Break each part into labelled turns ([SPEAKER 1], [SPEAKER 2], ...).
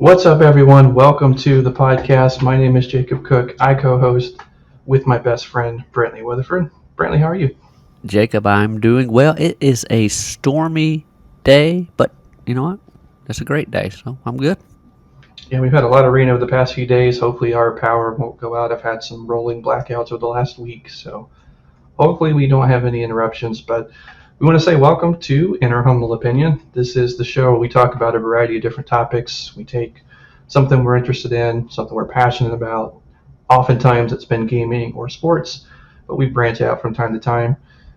[SPEAKER 1] What's up, everyone? Welcome to the podcast. My name is Jacob Cook. I co-host with my best friend, Brantley Weatherford. Brantley, how are you?
[SPEAKER 2] Jacob, I'm doing well. It is a stormy day, but you know what? It's a great day, so I'm good.
[SPEAKER 1] Yeah, we've had a lot of rain over the past few days. Hopefully our power won't go out. I've had some rolling blackouts over the last week, so hopefully we don't have any interruptions. But we want to say welcome to In Our Humble Opinion. This is the show where we talk about a variety of different topics. We take something we're interested in, something we're passionate about. Oftentimes it's been gaming or sports, but we branch out from time to time.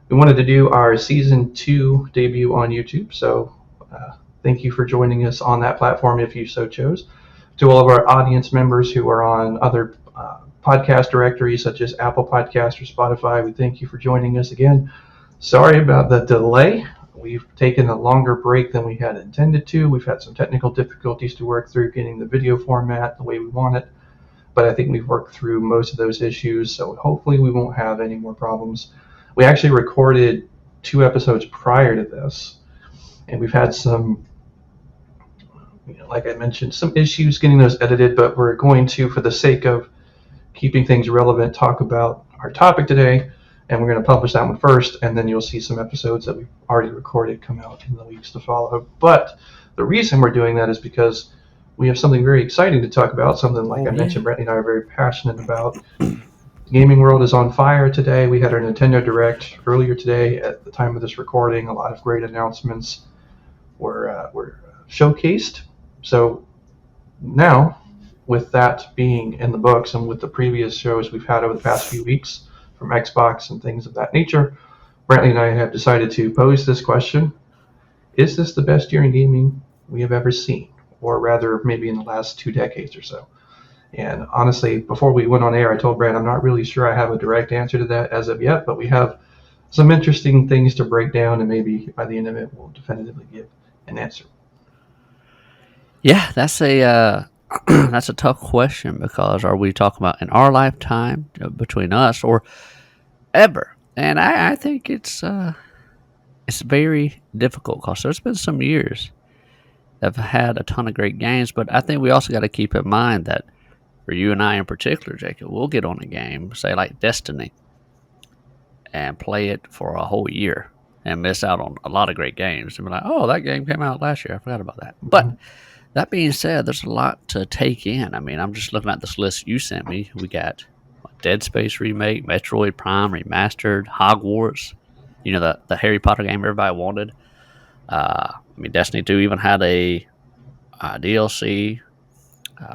[SPEAKER 1] We wanted to do our season 2 debut on YouTube, so thank you for joining us on that platform if you so chose. To all of our audience members who are on other podcast directories such as Apple Podcasts or Spotify, we thank you for joining us again. Sorry about the delay. We've taken a longer break than we had intended to. We've had some technical difficulties to work through getting the video format the way we want it, but I think we've worked through most of those issues, so hopefully we won't have any more problems. We actually recorded 2 episodes prior to this, and we've had some, like I mentioned, some issues getting those edited, but we're going to, for the sake of keeping things relevant, talk about our topic today, and we're going to publish that one first, and then you'll see some episodes that we've already recorded come out in the weeks to follow. But the reason we're doing that is because we have something very exciting to talk about, something like I mentioned, Brett and I are very passionate about. The gaming world is on fire today. We had our Nintendo Direct earlier today at the time of this recording. A lot of great announcements were showcased. So now, with that being in the books and with the previous shows we've had over the past few weeks from Xbox and things of that nature, Brantley and I have decided to pose this question. Is this the best year in gaming we have ever seen? Or rather, maybe in the last 2 decades or so? And honestly, before we went on air, I told Brand I'm not really sure I have a direct answer to that as of yet, but we have some interesting things to break down, and maybe by the end of it, we'll definitively give an answer.
[SPEAKER 2] Yeah, that's a that's a tough question because are we talking about in our lifetime between us or ever? And I think it's very difficult because there's been some years that have had a ton of great games, but I think we also got to keep in mind that for you and I in particular, Jacob, we'll get on a game, say like Destiny, and play it for a whole year and miss out on a lot of great games. And be like, oh, that game came out last year. I forgot about that. But that being said, there's a lot to take in. I mean, I'm just looking at this list you sent me. We got Dead Space remake, Metroid Prime remastered, Hogwarts, the Harry Potter game everybody wanted. Destiny 2 even had a DLC.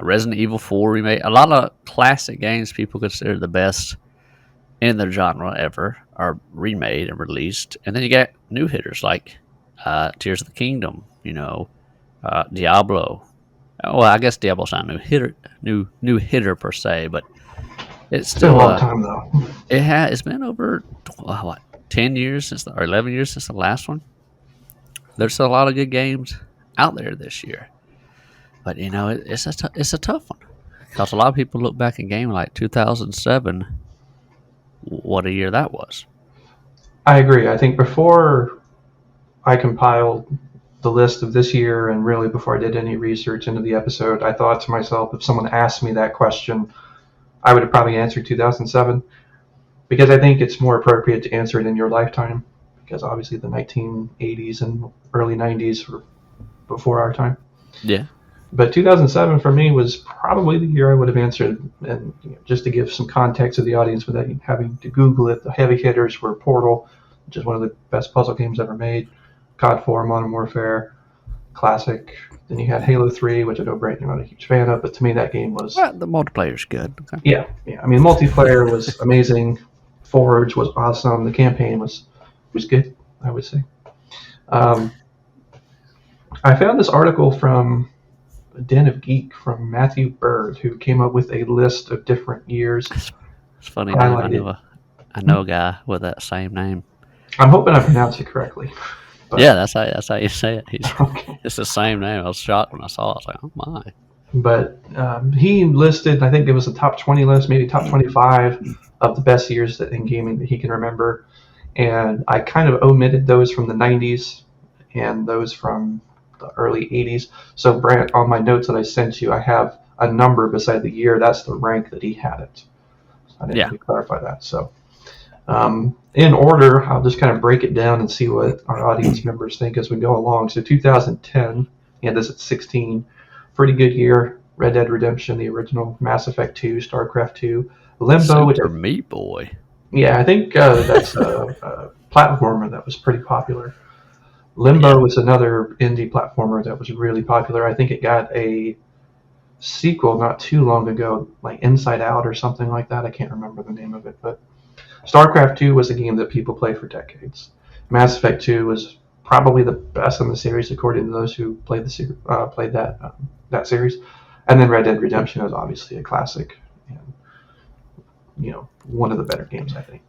[SPEAKER 2] Resident Evil 4 remake. A lot of classic games people consider the best in their genre ever are remade and released. And then you got new hitters like Tears of the Kingdom, Diablo. Well, I guess Diablo's not a new hitter per se, but it's still
[SPEAKER 1] been a long time though.
[SPEAKER 2] It's been over 10 years or 11 years since the last one. There's a lot of good games out there this year, but it's a tough one because a lot of people look back at game like 2007. What a year that was.
[SPEAKER 1] I agree. I think before I compiled the list of this year, and really before I did any research into the episode, I thought to myself, if someone asked me that question, I would have probably answered 2007, because I think it's more appropriate to answer it in your lifetime, because obviously the 1980s and early 90s were before our time.
[SPEAKER 2] Yeah.
[SPEAKER 1] But 2007 for me was probably the year I would have answered. And just to give some context to the audience without having to Google it, the heavy hitters were Portal, which is one of the best puzzle games ever made, COD 4, Modern Warfare, classic. Then you had Halo 3, which I know Brent, you're not a huge fan of, but to me that game was...
[SPEAKER 2] Well, the multiplayer's good. Okay.
[SPEAKER 1] Yeah. I mean, multiplayer was amazing. Forge was awesome. The campaign was good, I would say. I found this article from Den of Geek from Matthew Bird, who came up with a list of different years.
[SPEAKER 2] It's funny. I know a guy with that same name.
[SPEAKER 1] I'm hoping I pronounced it correctly.
[SPEAKER 2] But, yeah, that's how you say it.
[SPEAKER 1] Okay.
[SPEAKER 2] It's the same name. I was shocked when I saw it. I was like, oh my.
[SPEAKER 1] But he listed, I think it was a top 20 list, maybe top 25 of the best years in gaming that he can remember. And I kind of omitted those from the 90s and those from the early 80s. So Brant, on my notes that I sent you, I have a number beside the year. That's the rank that he had it. I didn't
[SPEAKER 2] Yeah.
[SPEAKER 1] really clarify that. So in order, I'll just kind of break it down and see what our audience members think as we go along. So 2010, he had this at 16. Pretty good year. Red Dead Redemption, the original, Mass Effect 2, StarCraft 2, Limbo, which
[SPEAKER 2] Super Meat Boy.
[SPEAKER 1] yeah, I think that's a platformer that was pretty popular. Limbo
[SPEAKER 2] Yeah.
[SPEAKER 1] was another indie platformer that was really popular. I think it got a sequel not too long ago, like Inside Out or something like that. I can't remember the name of it, but StarCraft 2 was a game that people play for decades. Mass Effect 2 was probably the best in the series, according to those who played played that series. And then Red Dead Redemption is obviously a classic, and one of the better games, I think.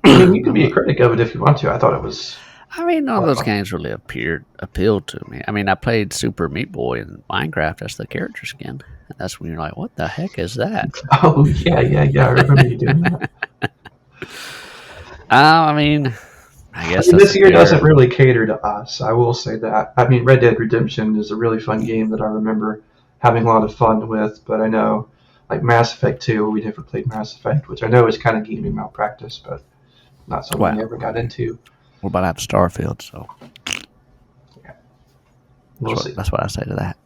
[SPEAKER 1] I mean, you can be a critic of it if you want to. I thought it was.
[SPEAKER 2] I mean, none
[SPEAKER 1] a
[SPEAKER 2] of
[SPEAKER 1] lot of
[SPEAKER 2] those
[SPEAKER 1] fun.
[SPEAKER 2] games really appealed to me. I mean, I played Super Meat Boy in Minecraft as the character skin. And that's when you're like, what the heck is that?
[SPEAKER 1] Oh yeah, yeah, yeah. I remember you doing that.
[SPEAKER 2] I mean, I
[SPEAKER 1] I
[SPEAKER 2] guess
[SPEAKER 1] mean,
[SPEAKER 2] that's
[SPEAKER 1] this
[SPEAKER 2] the
[SPEAKER 1] year doesn't
[SPEAKER 2] era.
[SPEAKER 1] really cater to us. I will say that. I mean, Red Dead Redemption is a really fun game that I remember having a lot of fun with. But I know, like Mass Effect 2, we never played Mass Effect, which I know is kind of gaming malpractice, but not something we
[SPEAKER 2] Well,
[SPEAKER 1] ever got into.
[SPEAKER 2] we're about to have Starfield, so
[SPEAKER 1] We'll see.
[SPEAKER 2] that's what I say to that.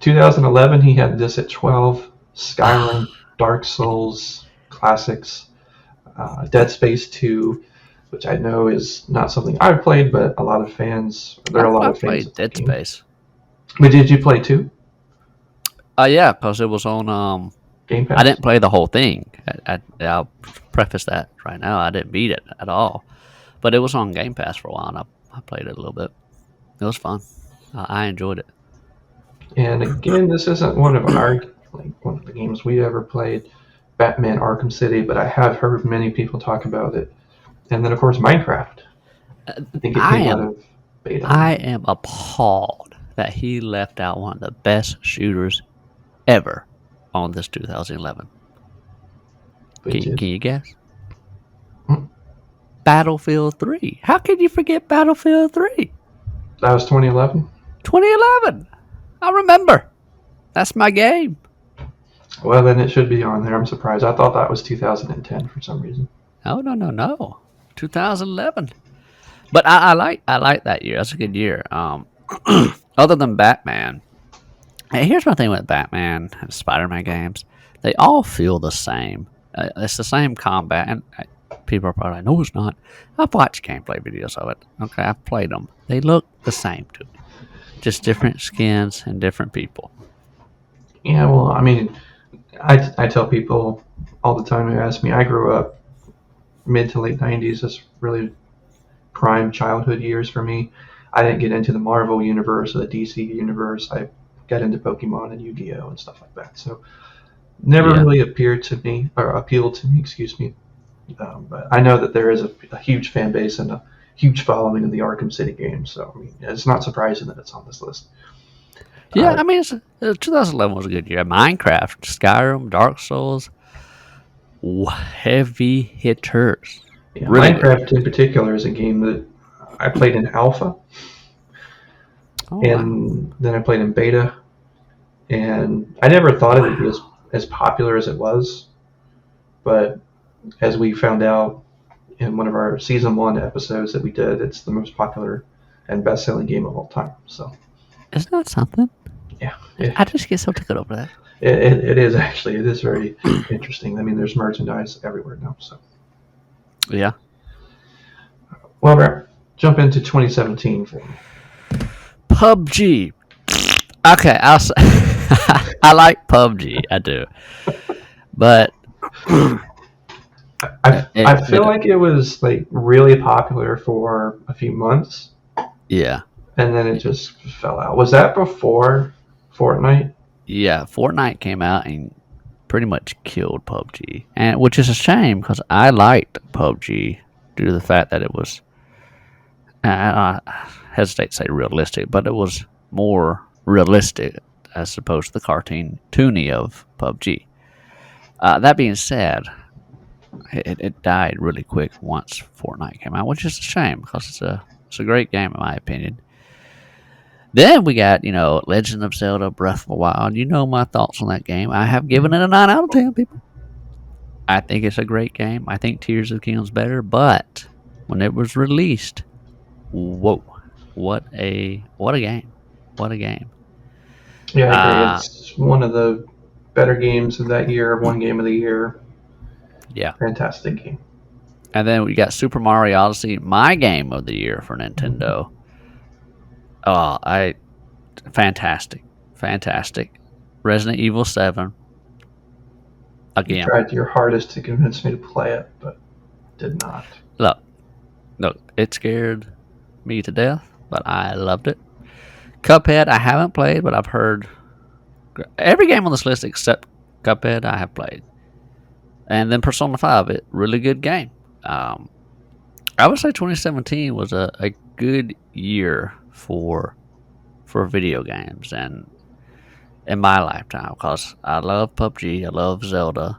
[SPEAKER 1] 2011, he had this at 12. Skyrim,
[SPEAKER 2] Ah,
[SPEAKER 1] Dark Souls, classics, Dead Space 2, which I know is not something I've played, but a lot of fans. There are a lot
[SPEAKER 2] I
[SPEAKER 1] of fans
[SPEAKER 2] played
[SPEAKER 1] of that
[SPEAKER 2] Dead
[SPEAKER 1] game.
[SPEAKER 2] Space.
[SPEAKER 1] But did you play 2?
[SPEAKER 2] Yeah, because it was on.
[SPEAKER 1] Game
[SPEAKER 2] I
[SPEAKER 1] Pass?
[SPEAKER 2] didn't play the whole thing. I'll preface that right now. I didn't beat it at all, but it was on Game Pass for a while, and I played it a little bit. It was fun. I enjoyed it.
[SPEAKER 1] And again, this isn't one of one of the games we ever played, Batman Arkham City, but I have heard many people talk about it. And then of course Minecraft. I think it
[SPEAKER 2] I
[SPEAKER 1] came out
[SPEAKER 2] am
[SPEAKER 1] of beta.
[SPEAKER 2] I am appalled that he left out one of the best shooters ever on this 2011.
[SPEAKER 1] Which
[SPEAKER 2] Can
[SPEAKER 1] is
[SPEAKER 2] you guess?
[SPEAKER 1] hmm,
[SPEAKER 2] Battlefield 3. How can you forget Battlefield 3?
[SPEAKER 1] that was 2011.
[SPEAKER 2] 2011. I remember. That's my game.
[SPEAKER 1] Well, then it should be on there. I'm surprised. I thought that was 2010 for some reason.
[SPEAKER 2] No. 2011. But I like that year. That's a good year. Other than Batman, hey, here's my thing with Batman and Spider-Man games. They all feel the same. It's the same combat, and people are probably like, "No, it's not." I've watched gameplay videos of it. Okay, I've played them. They look the same to me, just different skins and different people.
[SPEAKER 1] Yeah, well, I mean, I tell people all the time who ask me, I grew up mid to late 90s. That's really prime childhood years for me. I didn't get into the Marvel universe or the DC universe. I got into Pokemon and Yu-Gi-Oh and stuff like that. So never
[SPEAKER 2] Yeah,
[SPEAKER 1] really appealed to me. Excuse me. But I know that there is a huge fan base and a huge following of the Arkham City games. So I mean, it's not surprising that it's on this list.
[SPEAKER 2] yeah.
[SPEAKER 1] Uh,
[SPEAKER 2] I mean, 2011 was a good year. Minecraft, Skyrim, Dark Souls, heavy hitters.
[SPEAKER 1] yeah,
[SPEAKER 2] Really good.
[SPEAKER 1] Minecraft in particular is a game that I played in alpha,
[SPEAKER 2] Oh wow.
[SPEAKER 1] and then I played in beta, and I never thought it would be
[SPEAKER 2] Wow.
[SPEAKER 1] as popular as it was. But as we found out in one of our season 1 episodes that we did, it's the most popular and best-selling game of all time. So
[SPEAKER 2] Isn't that something?
[SPEAKER 1] yeah, it,
[SPEAKER 2] I just get so tickled over that.
[SPEAKER 1] it is actually it is very interesting. I mean, there's merchandise everywhere now. So
[SPEAKER 2] Yeah.
[SPEAKER 1] well, Brett, jump into 2017 for me.
[SPEAKER 2] PUBG. Okay, I'll say I like PUBG. I do, but
[SPEAKER 1] I feel like it was like really popular for a few months,
[SPEAKER 2] yeah,
[SPEAKER 1] and then it just fell out. Was that before Fortnite?
[SPEAKER 2] yeah. Fortnite came out and pretty much killed PUBG, and which is a shame because I liked PUBG due to the fact that it was. I hesitate to say realistic, but it was more realistic as opposed to the cartoon toony of PUBG. That being said, it died really quick once Fortnite came out, which is a shame because it's a great game in my opinion. Then we got, Legend of Zelda Breath of the Wild. You know my thoughts on that game. I have given it a 9 out of 10, people. I think it's a great game. I think Tears of the Kingdom's better, but when it was released, whoa, what a game. What a game.
[SPEAKER 1] Yeah, I agree.
[SPEAKER 2] Uh,
[SPEAKER 1] It's one of the better games of that year. One game of the year.
[SPEAKER 2] yeah.
[SPEAKER 1] Fantastic game.
[SPEAKER 2] And then we got Super Mario Odyssey, my game of the year for Nintendo. Oh, fantastic. Fantastic. Resident Evil 7.
[SPEAKER 1] You
[SPEAKER 2] Again.
[SPEAKER 1] tried your hardest to convince me to play it, but did not.
[SPEAKER 2] Look, it scared me to death, but I loved it. Cuphead, I haven't played, but I've heard every game on this list except Cuphead I have played. And then Persona 5, really good game. I would say 2017 was a good year for video games and in my lifetime because I love PUBG, I love Zelda,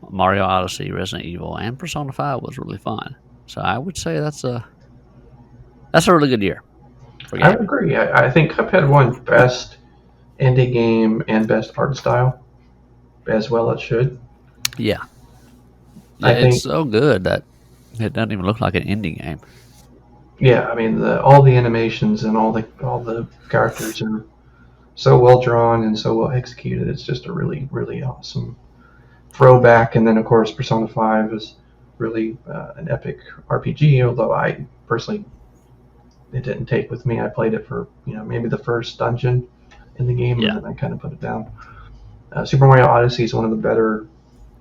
[SPEAKER 2] Mario Odyssey, Resident Evil, and Persona 5 was really fun. So I would say that's a really good year for
[SPEAKER 1] I
[SPEAKER 2] gaming.
[SPEAKER 1] agree. I think Cuphead won Best Indie Game and Best Art Style, as well it should.
[SPEAKER 2] Yeah.
[SPEAKER 1] I think,
[SPEAKER 2] It's so good that it doesn't even look like an indie game.
[SPEAKER 1] yeah, I mean, all the animations and all the characters are so well drawn and so well executed. It's just a really, really awesome throwback. And then, of course, Persona 5 is really an epic RPG, although I personally, it didn't take with me. I played it for, maybe the first dungeon in the game,
[SPEAKER 2] Yeah.
[SPEAKER 1] and then I kind of put it down. Super Mario Odyssey is one of the better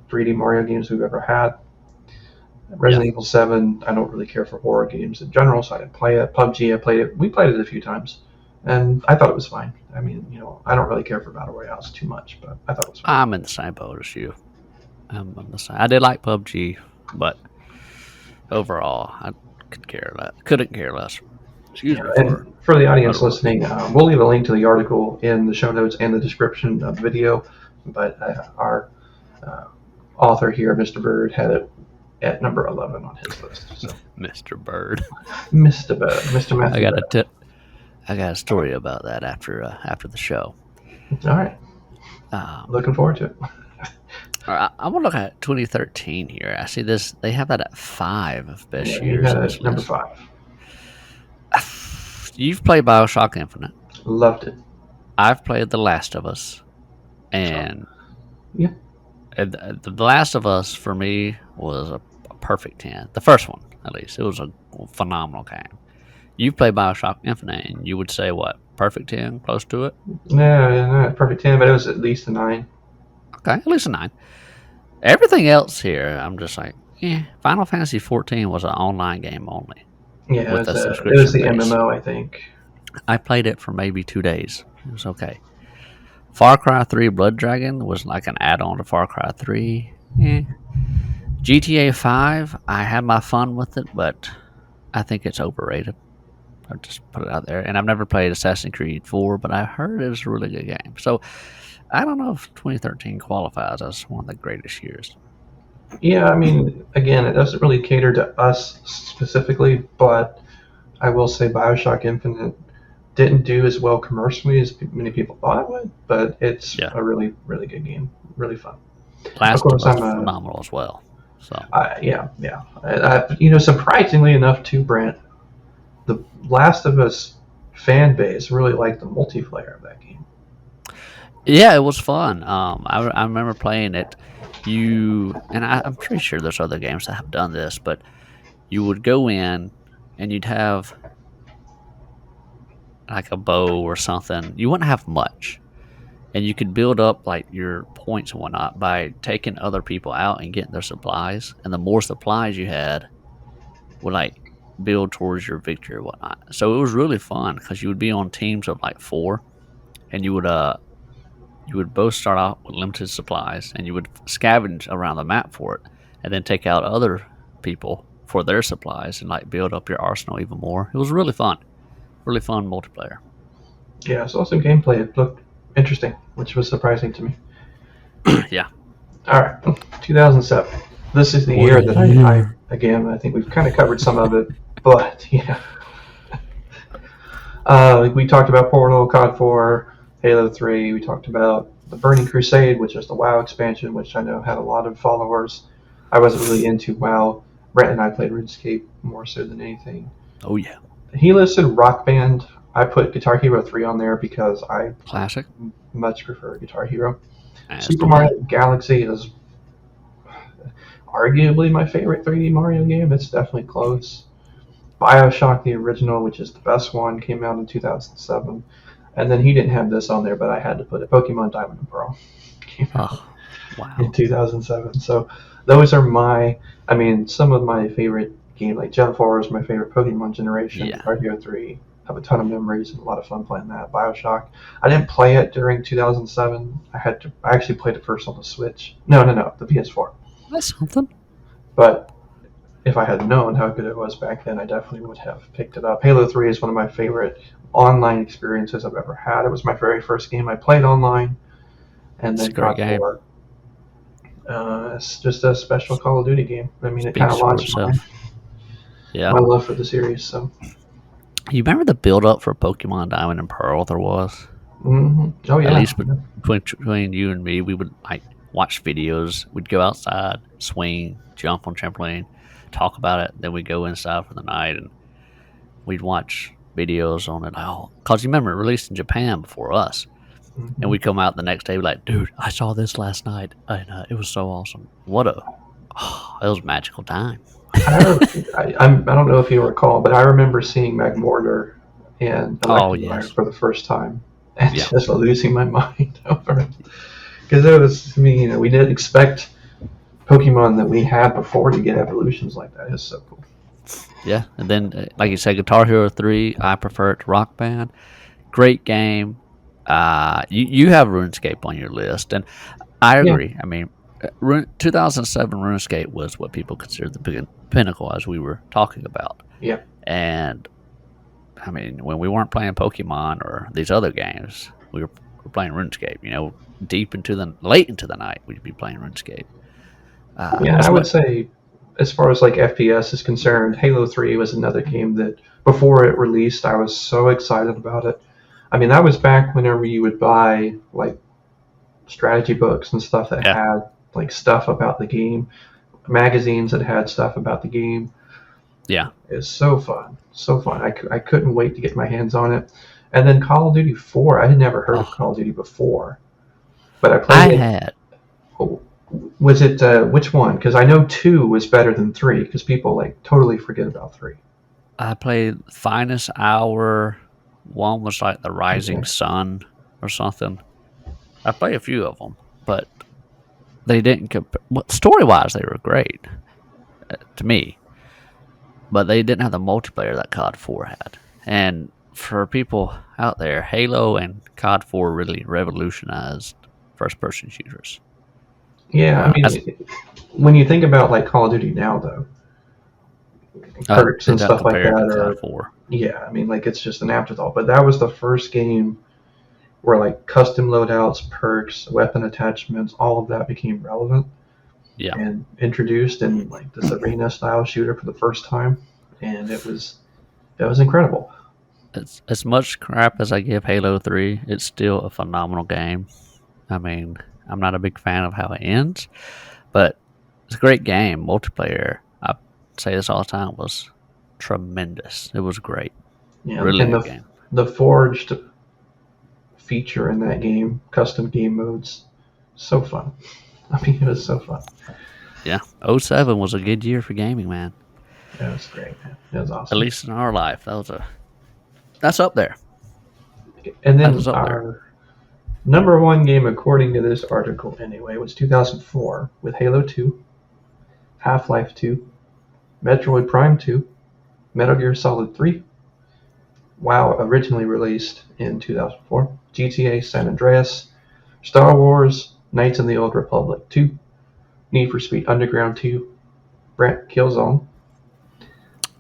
[SPEAKER 1] 3D Mario games we've ever had. Resident Evil 7, I don't really care for horror games in general, so I didn't play it. PUBG, I played it. We played it a few times, and I thought it was fine. I mean, I don't really care for battle royales too much, but I thought it was fine.
[SPEAKER 2] I'm in the same boat as you. I'm the same. I did like PUBG, but overall, I couldn't care less. Excuse me.
[SPEAKER 1] And for the audience listening, we'll leave a link to the article in the show notes and the description of the video, but our author here, Mr. Bird, had it at number 11 on his list. So.
[SPEAKER 2] Mr. Bird.
[SPEAKER 1] Mr. Bird. Mr. Matthew.
[SPEAKER 2] I got a story about that after the show.
[SPEAKER 1] All right. Looking forward to it.
[SPEAKER 2] I'm gonna look at 2013 here. I see this. They have that at 5 of best years.
[SPEAKER 1] You had it number 5.
[SPEAKER 2] You've played BioShock Infinite.
[SPEAKER 1] Loved it.
[SPEAKER 2] I've played The Last of Us, and
[SPEAKER 1] yeah,
[SPEAKER 2] The Last of Us for me was a perfect 10. The first one, at least, it was a phenomenal game. You've played BioShock Infinite, and you would say what? Perfect 10, close to it?
[SPEAKER 1] No, perfect 10, but it was at least a 9.
[SPEAKER 2] Okay, at least a 9. Everything else here, I'm just like, Final Fantasy 14 was an online game only.
[SPEAKER 1] Yeah, it was the MMO, I think.
[SPEAKER 2] I played it for maybe 2 days. It was okay. Far Cry 3 Blood Dragon was like an add-on to Far Cry 3. GTA 5, I had my fun with it, but I think it's overrated. I'll just put it out there. And I've never played Assassin's Creed 4, but I heard it was a really good game. So I don't know if 2013 qualifies as one of the greatest years.
[SPEAKER 1] Yeah, I mean, again, it doesn't really cater to us specifically, but I will say BioShock Infinite didn't do as well commercially as many people thought it would, but it's a really, really good game. Really fun.
[SPEAKER 2] Last of Us was phenomenal as well. So
[SPEAKER 1] yeah. Surprisingly enough, too, Brant, the Last of Us fan base really liked the multiplayer of that game.
[SPEAKER 2] Yeah, it was fun. I remember playing it. I'm pretty sure there's other games that have done this, but you would go in and you'd have like a bow or something. You wouldn't have much, and you could build up like your points and whatnot by taking other people out and getting their supplies. And the more supplies you had, would like build towards your victory or whatnot. So it was really fun because you would be on teams of like 4, and you would both start out with limited supplies, and you would scavenge around the map for it, and then take out other people for their supplies and like build up your arsenal even more. It was really fun multiplayer.
[SPEAKER 1] Yeah, it's awesome gameplay. It looked interesting, which was surprising to me.
[SPEAKER 2] Yeah.
[SPEAKER 1] All right, 2007. This is the year that I think we've kind of covered some of it, but yeah. We talked about Portal, COD 4, Halo 3. We talked about the Burning Crusade, which is the WoW expansion, which I know had a lot of followers. I wasn't really into WoW. Brett and I played RuneScape more so than anything.
[SPEAKER 2] Oh yeah,
[SPEAKER 1] He listed Rock Band. I put Guitar Hero 3 on there because I
[SPEAKER 2] classic.
[SPEAKER 1] much prefer Guitar Hero.
[SPEAKER 2] As
[SPEAKER 1] Super
[SPEAKER 2] do I.
[SPEAKER 1] Mario Galaxy is arguably my favorite 3D Mario game. It's definitely close. Bioshock, the original, which is the best one, came out in 2007. And then he didn't have this on there, but I had to put it. Pokemon Diamond and Pearl came out
[SPEAKER 2] Oh,
[SPEAKER 1] in
[SPEAKER 2] wow.
[SPEAKER 1] 2007. So those are some of my favorite games. Like Gen 4 is my favorite Pokemon generation.
[SPEAKER 2] Yeah.
[SPEAKER 1] Guitar Hero 3, have a ton of memories and a lot of fun playing that. Bioshock, I didn't play it during 2007. I actually played it first on the Switch. No, the PS4.
[SPEAKER 2] That's something.
[SPEAKER 1] But if I had known how good it was back then, I definitely would have picked it up. Halo 3 is one of my favorite online experiences I've ever had. It was my very first game I played online, and
[SPEAKER 2] It's a
[SPEAKER 1] then
[SPEAKER 2] great
[SPEAKER 1] COD
[SPEAKER 2] game.
[SPEAKER 1] 4. It's just a special Call of Duty game. I mean, it kind
[SPEAKER 2] Speaks
[SPEAKER 1] of
[SPEAKER 2] for
[SPEAKER 1] launched
[SPEAKER 2] itself. Yeah.
[SPEAKER 1] my love for the series. So,
[SPEAKER 2] You remember the build up for Pokemon Diamond and Pearl there was?
[SPEAKER 1] oh
[SPEAKER 2] At
[SPEAKER 1] yeah,
[SPEAKER 2] least between you and me, we would like watch videos. We'd go outside, swing, jump on trampoline, talk about it. Then we'd go inside for the night and we'd watch videos on it. Oh, because you remember it released in Japan before us. And
[SPEAKER 1] hmm
[SPEAKER 2] we'd come out the next day, like, dude, I saw this last night, and it was so awesome. It was a magical time.
[SPEAKER 1] I don't know if you recall, but I remember seeing McMortar and
[SPEAKER 2] Oh
[SPEAKER 1] Electivire
[SPEAKER 2] yes,
[SPEAKER 1] for the first time, and
[SPEAKER 2] yeah,
[SPEAKER 1] just losing my mind over it because it was. I mean, we didn't expect Pokemon that we had before to get evolutions like that. It's so cool.
[SPEAKER 2] yeah. And then, like you said, Guitar Hero 3, I prefer it to Rock Band. Great game. You have RuneScape on your list, and I
[SPEAKER 1] Yeah.
[SPEAKER 2] agree. I mean, 2007 RuneScape was what people considered the pinnacle, as we were talking about.
[SPEAKER 1] Yeah.
[SPEAKER 2] And I mean, when we weren't playing Pokemon or these other games, we were playing RuneScape. Late into the night, we'd be playing RuneScape.
[SPEAKER 1] Yeah,
[SPEAKER 2] As
[SPEAKER 1] I would
[SPEAKER 2] much,
[SPEAKER 1] say, as far as like FPS is concerned, Halo 3 was another game that before it released, I was so excited about it. I mean, that was back whenever you would buy like strategy books and stuff that
[SPEAKER 2] yeah,
[SPEAKER 1] had like stuff about the game, magazines that had stuff about the game.
[SPEAKER 2] yeah.
[SPEAKER 1] It's so fun, so fun. I couldn't wait to get my hands on it. And then Call of Duty 4, I had never heard of
[SPEAKER 2] Oh,
[SPEAKER 1] Call of Duty before, but I
[SPEAKER 2] I
[SPEAKER 1] played it.
[SPEAKER 2] had.
[SPEAKER 1] Oh, was it which one? Because I know 2 was better than 3 because people like totally forget about 3.
[SPEAKER 2] I played Finest Hour. One was like the Rising
[SPEAKER 1] Okay.
[SPEAKER 2] Sun or something. I played a few of them, but they didn't compare. Well, story wise, they were great to me, but they didn't have the multiplayer that COD 4 had. And for people out there, Halo and COD 4 really revolutionized first person shooters.
[SPEAKER 1] Yeah, I
[SPEAKER 2] As
[SPEAKER 1] mean, when you think about like Call of Duty now, though, perks
[SPEAKER 2] It
[SPEAKER 1] and
[SPEAKER 2] doesn't
[SPEAKER 1] stuff like
[SPEAKER 2] compare
[SPEAKER 1] that
[SPEAKER 2] to COD
[SPEAKER 1] are,
[SPEAKER 2] 4.
[SPEAKER 1] yeah, I mean, like it's just an afterthought. But that was the first game where like custom loadouts, perks, weapon attachments, all of that became relevant
[SPEAKER 2] Yeah.
[SPEAKER 1] and introduced in like this arena style shooter for the first time, and it was incredible.
[SPEAKER 2] It's as much crap as I give Halo 3, it's still a phenomenal game. I mean, I'm not a big fan of how it ends, but it's a great game. Multiplayer, I say this all the time, was tremendous. It was great.
[SPEAKER 1] Yeah,
[SPEAKER 2] Really
[SPEAKER 1] and
[SPEAKER 2] good game.
[SPEAKER 1] the forged feature in that game, custom game modes, so fun. I mean, it was so fun.
[SPEAKER 2] Yeah. '07 was a good year for gaming, man.
[SPEAKER 1] It was great, man. It was
[SPEAKER 2] At
[SPEAKER 1] awesome.
[SPEAKER 2] least in our life. That's up there.
[SPEAKER 1] And
[SPEAKER 2] That
[SPEAKER 1] then
[SPEAKER 2] was up there.
[SPEAKER 1] our number one game, according to this article anyway, was 2004 with Halo 2, Half-Life 2, Metroid Prime 2, Metal Gear Solid 3, WoW originally released in 2004, GTA San Andreas, Star Wars Knights of the Old Republic 2, Need for Speed Underground 2, Brent Killzone,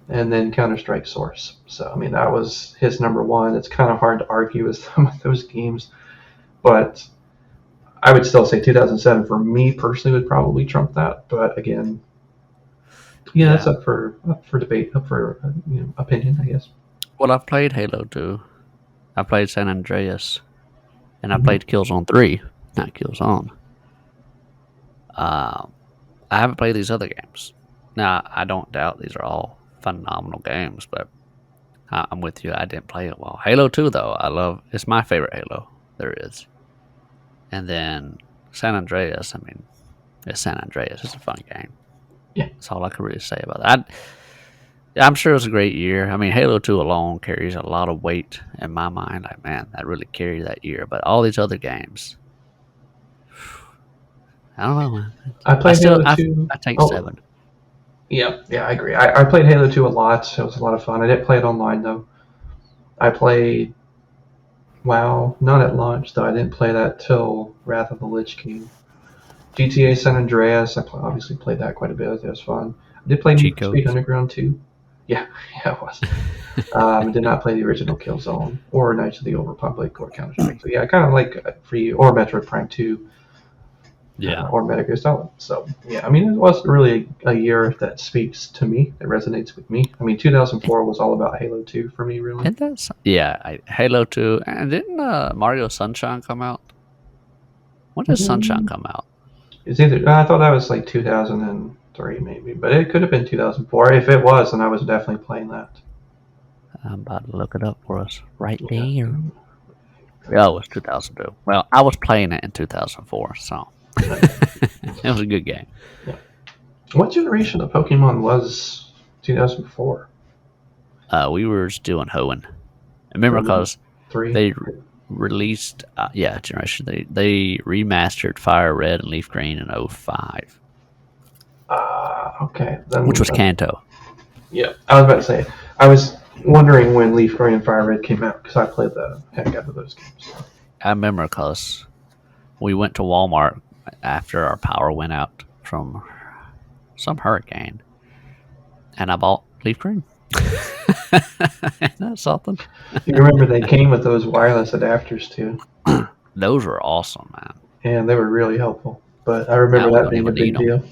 [SPEAKER 1] and then Counter Strike Source. So, I mean, that was his number one. It's kind of hard to argue with some of those games, but I would still say 2007 for me personally would probably trump that. But again, yeah, that's
[SPEAKER 2] Yeah.
[SPEAKER 1] up for debate, up for opinion, I guess.
[SPEAKER 2] Well, I've played Halo 2. I played San Andreas, and I played Killzone 3, not Killzone. I haven't played these other games. Now, I don't doubt these are all phenomenal games, but I'm with you. I didn't play it well. Halo 2, though, it's my favorite Halo there is. And then San Andreas, I mean, it's San Andreas. It's a fun game.
[SPEAKER 1] Yeah.
[SPEAKER 2] That's all I can really say about that. I'm sure it was a great year. I mean, Halo 2 alone carries a lot of weight in my mind. Like, man, that really carried that year. But all these other games, I don't know, man.
[SPEAKER 1] I played Halo 2.
[SPEAKER 2] I take 7.
[SPEAKER 1] Yeah, I agree. I played Halo 2 a lot. It was a lot of fun. I didn't play it online, though. I played WoW, not at launch, though. I didn't play that till Wrath of the Lich King. GTA San Andreas, obviously played that quite a bit. It was fun. I did play Need for Speed Underground 2. Yeah, it was. I did not play the original Killzone or Knights of the Old Republic or Counter-Strike. So, yeah, I kind of like for you, or Metroid Prime 2.
[SPEAKER 2] Yeah.
[SPEAKER 1] Or Metal Gear Solid. So, yeah, I mean, it was really a year that speaks to me, that resonates with me. I mean, 2004 was all about Halo 2 for me, really.
[SPEAKER 2] Halo 2. And didn't Mario Sunshine come out? When did Sunshine come out?
[SPEAKER 1] It's either, I thought that was like 2003, maybe, but it could have been 2004. If it was, then I was definitely playing that.
[SPEAKER 2] I'm about to look it up for us right there. Yeah, it was 2002. Well, I was playing it in 2004, so it was a good game.
[SPEAKER 1] Yeah. What generation of Pokemon was 2004?
[SPEAKER 2] We were doing Hoenn. I remember because they released, generation. They remastered Fire Red and Leaf Green in 05.
[SPEAKER 1] Okay.
[SPEAKER 2] Which was Kanto.
[SPEAKER 1] Yeah, I was about to say. I was wondering when Leaf Green and Fire Red came out because I played the heck out of those games.
[SPEAKER 2] I remember because we went to Walmart after our power went out from some hurricane, and I bought Leaf Green. Isn't that something?
[SPEAKER 1] You remember they came with those wireless adapters too.
[SPEAKER 2] Those were awesome, man.
[SPEAKER 1] And they were really helpful. But I remember that being a big deal.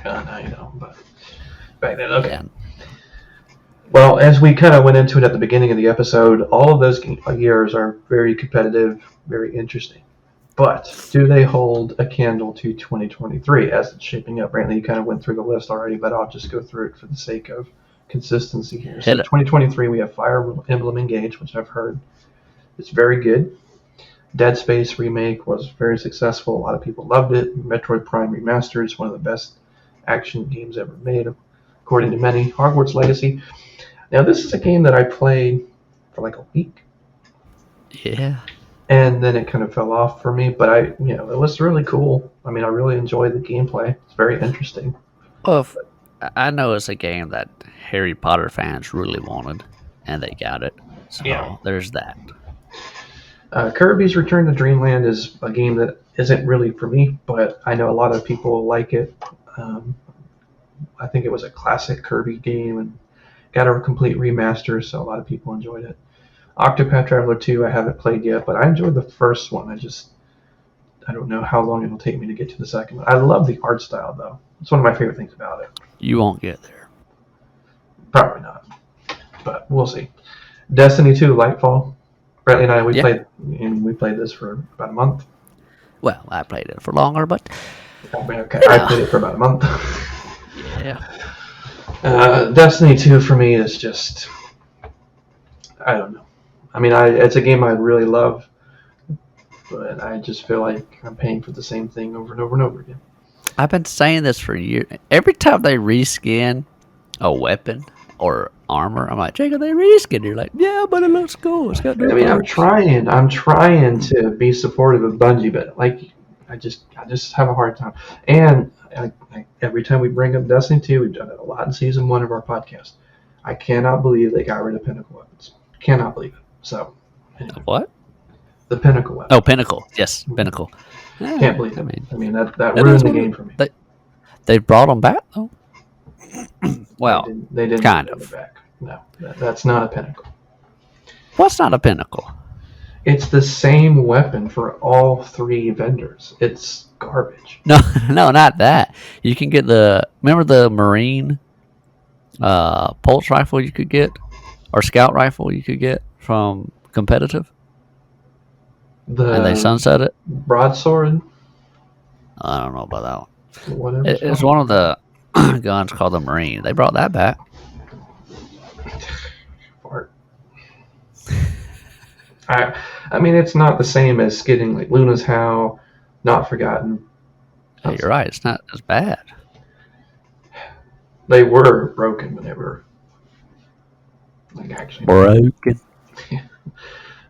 [SPEAKER 1] Now you don't, but back then, okay. Yeah. Well, as we kind of went into it at the beginning of the episode, all of those years are very competitive, very interesting. But do they hold a candle to 2023 as it's shaping up? Brantley, you kind of went through the list already, but I'll just go through it for the sake of consistency here. So 2023, we have Fire Emblem Engage, which I've heard is very good. Dead Space remake was very successful. A lot of people loved it. Metroid Prime Remastered is one of the best action games ever made, according to many. Hogwarts Legacy. Now, this is a game that I played for like a week.
[SPEAKER 2] Yeah.
[SPEAKER 1] And then it kind of fell off for me, but it was really cool. I mean, I really enjoyed the gameplay. It's very interesting.
[SPEAKER 2] Well, I know it's a game that Harry Potter fans really wanted, and they got it. So there's that.
[SPEAKER 1] Kirby's Return to Dreamland is a game that isn't really for me, but I know a lot of people like it. I think it was a classic Kirby game and got a complete remaster, so a lot of people enjoyed it. Octopath Traveler 2 I haven't played yet, but I enjoyed the first one. I don't know how long it'll take me to get to the second one. I love the art style, though. It's one of my favorite things about it.
[SPEAKER 2] You won't get there.
[SPEAKER 1] Probably not, but we'll see. Destiny 2 Lightfall. Brantley and I, we played this for about a month.
[SPEAKER 2] Well, I played it for longer, but...
[SPEAKER 1] Okay, I played it for about a month.
[SPEAKER 2] Yeah.
[SPEAKER 1] Destiny 2 for me is just... I don't know. I mean, it's a game I really love, but I just feel like I'm paying for the same thing over and over and over again.
[SPEAKER 2] I've been saying this for years. Every time they reskin a weapon or armor, I'm like, Jacob, they reskin. You're like, yeah, but it looks cool. It's got new parts.
[SPEAKER 1] I'm trying to be supportive of Bungie, but like, I just have a hard time. And every time we bring up Destiny 2, we've done it a lot in season 1 of our podcast. I cannot believe they got rid of Pinnacle weapons. Cannot believe it. So, anyway.
[SPEAKER 2] What?
[SPEAKER 1] The Pinnacle weapon.
[SPEAKER 2] Oh, Pinnacle. Yes, Pinnacle.
[SPEAKER 1] Yeah, can't believe it. I mean that ruined the game for me.
[SPEAKER 2] They brought them back, though? Well,
[SPEAKER 1] they didn't
[SPEAKER 2] kind
[SPEAKER 1] bring
[SPEAKER 2] of.
[SPEAKER 1] them back. No, that's not a Pinnacle.
[SPEAKER 2] What's not a Pinnacle?
[SPEAKER 1] It's the same weapon for all 3 vendors. It's garbage.
[SPEAKER 2] No, not that. You can get remember the Marine pulse rifle you could get? Or scout rifle you could get from competitive, and they
[SPEAKER 1] The
[SPEAKER 2] sunset it.
[SPEAKER 1] broadsword,
[SPEAKER 2] I don't know about that one.
[SPEAKER 1] whatever it's
[SPEAKER 2] It's
[SPEAKER 1] called.
[SPEAKER 2] one of the guns called the Marine. They brought that back.
[SPEAKER 1] Fart. I mean, it's not the same as getting like Luna's How, Not Forgotten.
[SPEAKER 2] Yeah, you're right. It's not as bad.
[SPEAKER 1] They were broken, but they were like actually
[SPEAKER 2] Broken.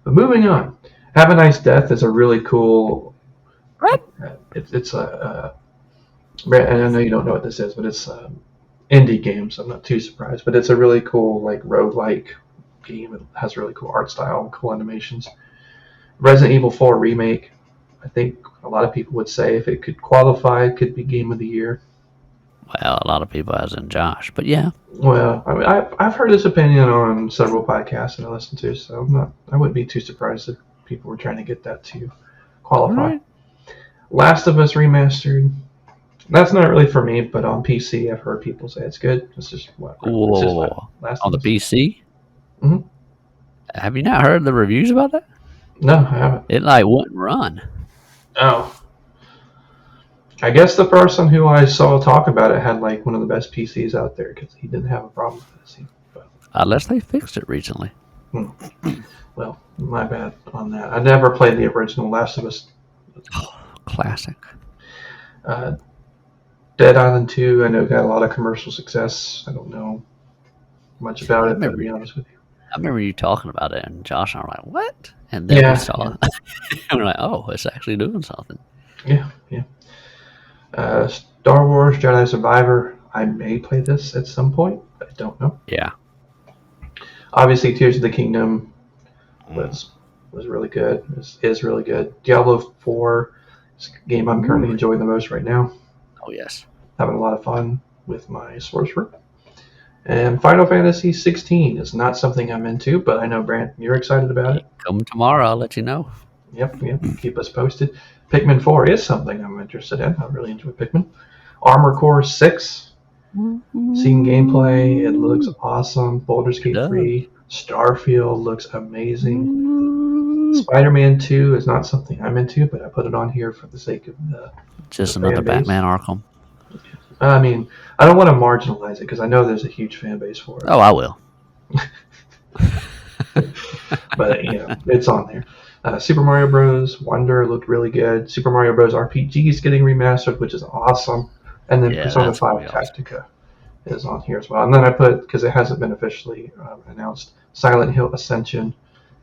[SPEAKER 1] But moving on, Have a Nice Death is a really cool.
[SPEAKER 2] What?
[SPEAKER 1] It's a. And I know you don't know what this is, but it's indie game, so I'm not too surprised. But it's a really cool like roguelike game. It has really cool art style, cool animations. Resident Evil 4 remake. I think a lot of people would say if it could qualify, it could be Game of the Year.
[SPEAKER 2] Well, a lot of people, as in Josh, but yeah.
[SPEAKER 1] Well, I mean, I've heard his opinion on several podcasts that I listen to, so I wouldn't be too surprised if people were trying to get that to qualify.
[SPEAKER 2] Right.
[SPEAKER 1] Last of Us Remastered. That's not really for me, but on PC, I've heard people say it's good. It's just what? It's just
[SPEAKER 2] Whoa.
[SPEAKER 1] Last
[SPEAKER 2] On the
[SPEAKER 1] of Us.
[SPEAKER 2] PC?
[SPEAKER 1] Mhm.
[SPEAKER 2] Have you not heard the reviews about that?
[SPEAKER 1] No, I haven't.
[SPEAKER 2] It like wouldn't run.
[SPEAKER 1] Oh. I guess the person who I saw talk about it had like one of the best PCs out there because he didn't have a problem with it. But,
[SPEAKER 2] Unless they fixed it recently.
[SPEAKER 1] well, my bad on that. I never played the original Last of Us.
[SPEAKER 2] Classic.
[SPEAKER 1] Dead Island 2, I know got a lot of commercial success. I don't know much about it, but to be honest with you.
[SPEAKER 2] I remember you talking about it, and Josh and I were like, what? And then we saw it. And we're like, oh, it's actually doing something.
[SPEAKER 1] Yeah. Star Wars Jedi Survivor. I may play this at some point. I don't know.
[SPEAKER 2] Yeah.
[SPEAKER 1] Obviously, Tears of the Kingdom was really good. Is really good. Diablo 4 is a game I'm currently enjoying the most right now.
[SPEAKER 2] Oh, yes.
[SPEAKER 1] Having a lot of fun with my sorcerer. And Final Fantasy 16 is not something I'm into, but I know, Brant, you're excited about it.
[SPEAKER 2] Come tomorrow, I'll let you know.
[SPEAKER 1] Yep. Keep us posted. Pikmin 4 is something I'm interested in. I really enjoy Pikmin. Armor Core 6. Seeing gameplay, it looks awesome. Baldur's Gate 3. Starfield looks amazing. Spider-Man 2 is not something I'm into, but I put it on here for the sake of
[SPEAKER 2] just another Batman Arkham.
[SPEAKER 1] I mean, I don't want to marginalize it because I know there's a huge fan base for it.
[SPEAKER 2] Oh, I will.
[SPEAKER 1] But it's on there. Super Mario Bros. Wonder looked really good. Super Mario Bros. RPG is getting remastered, which is awesome. And then Persona 5 Tactica is on here as well. And then I put, because it hasn't been officially announced, Silent Hill Ascension,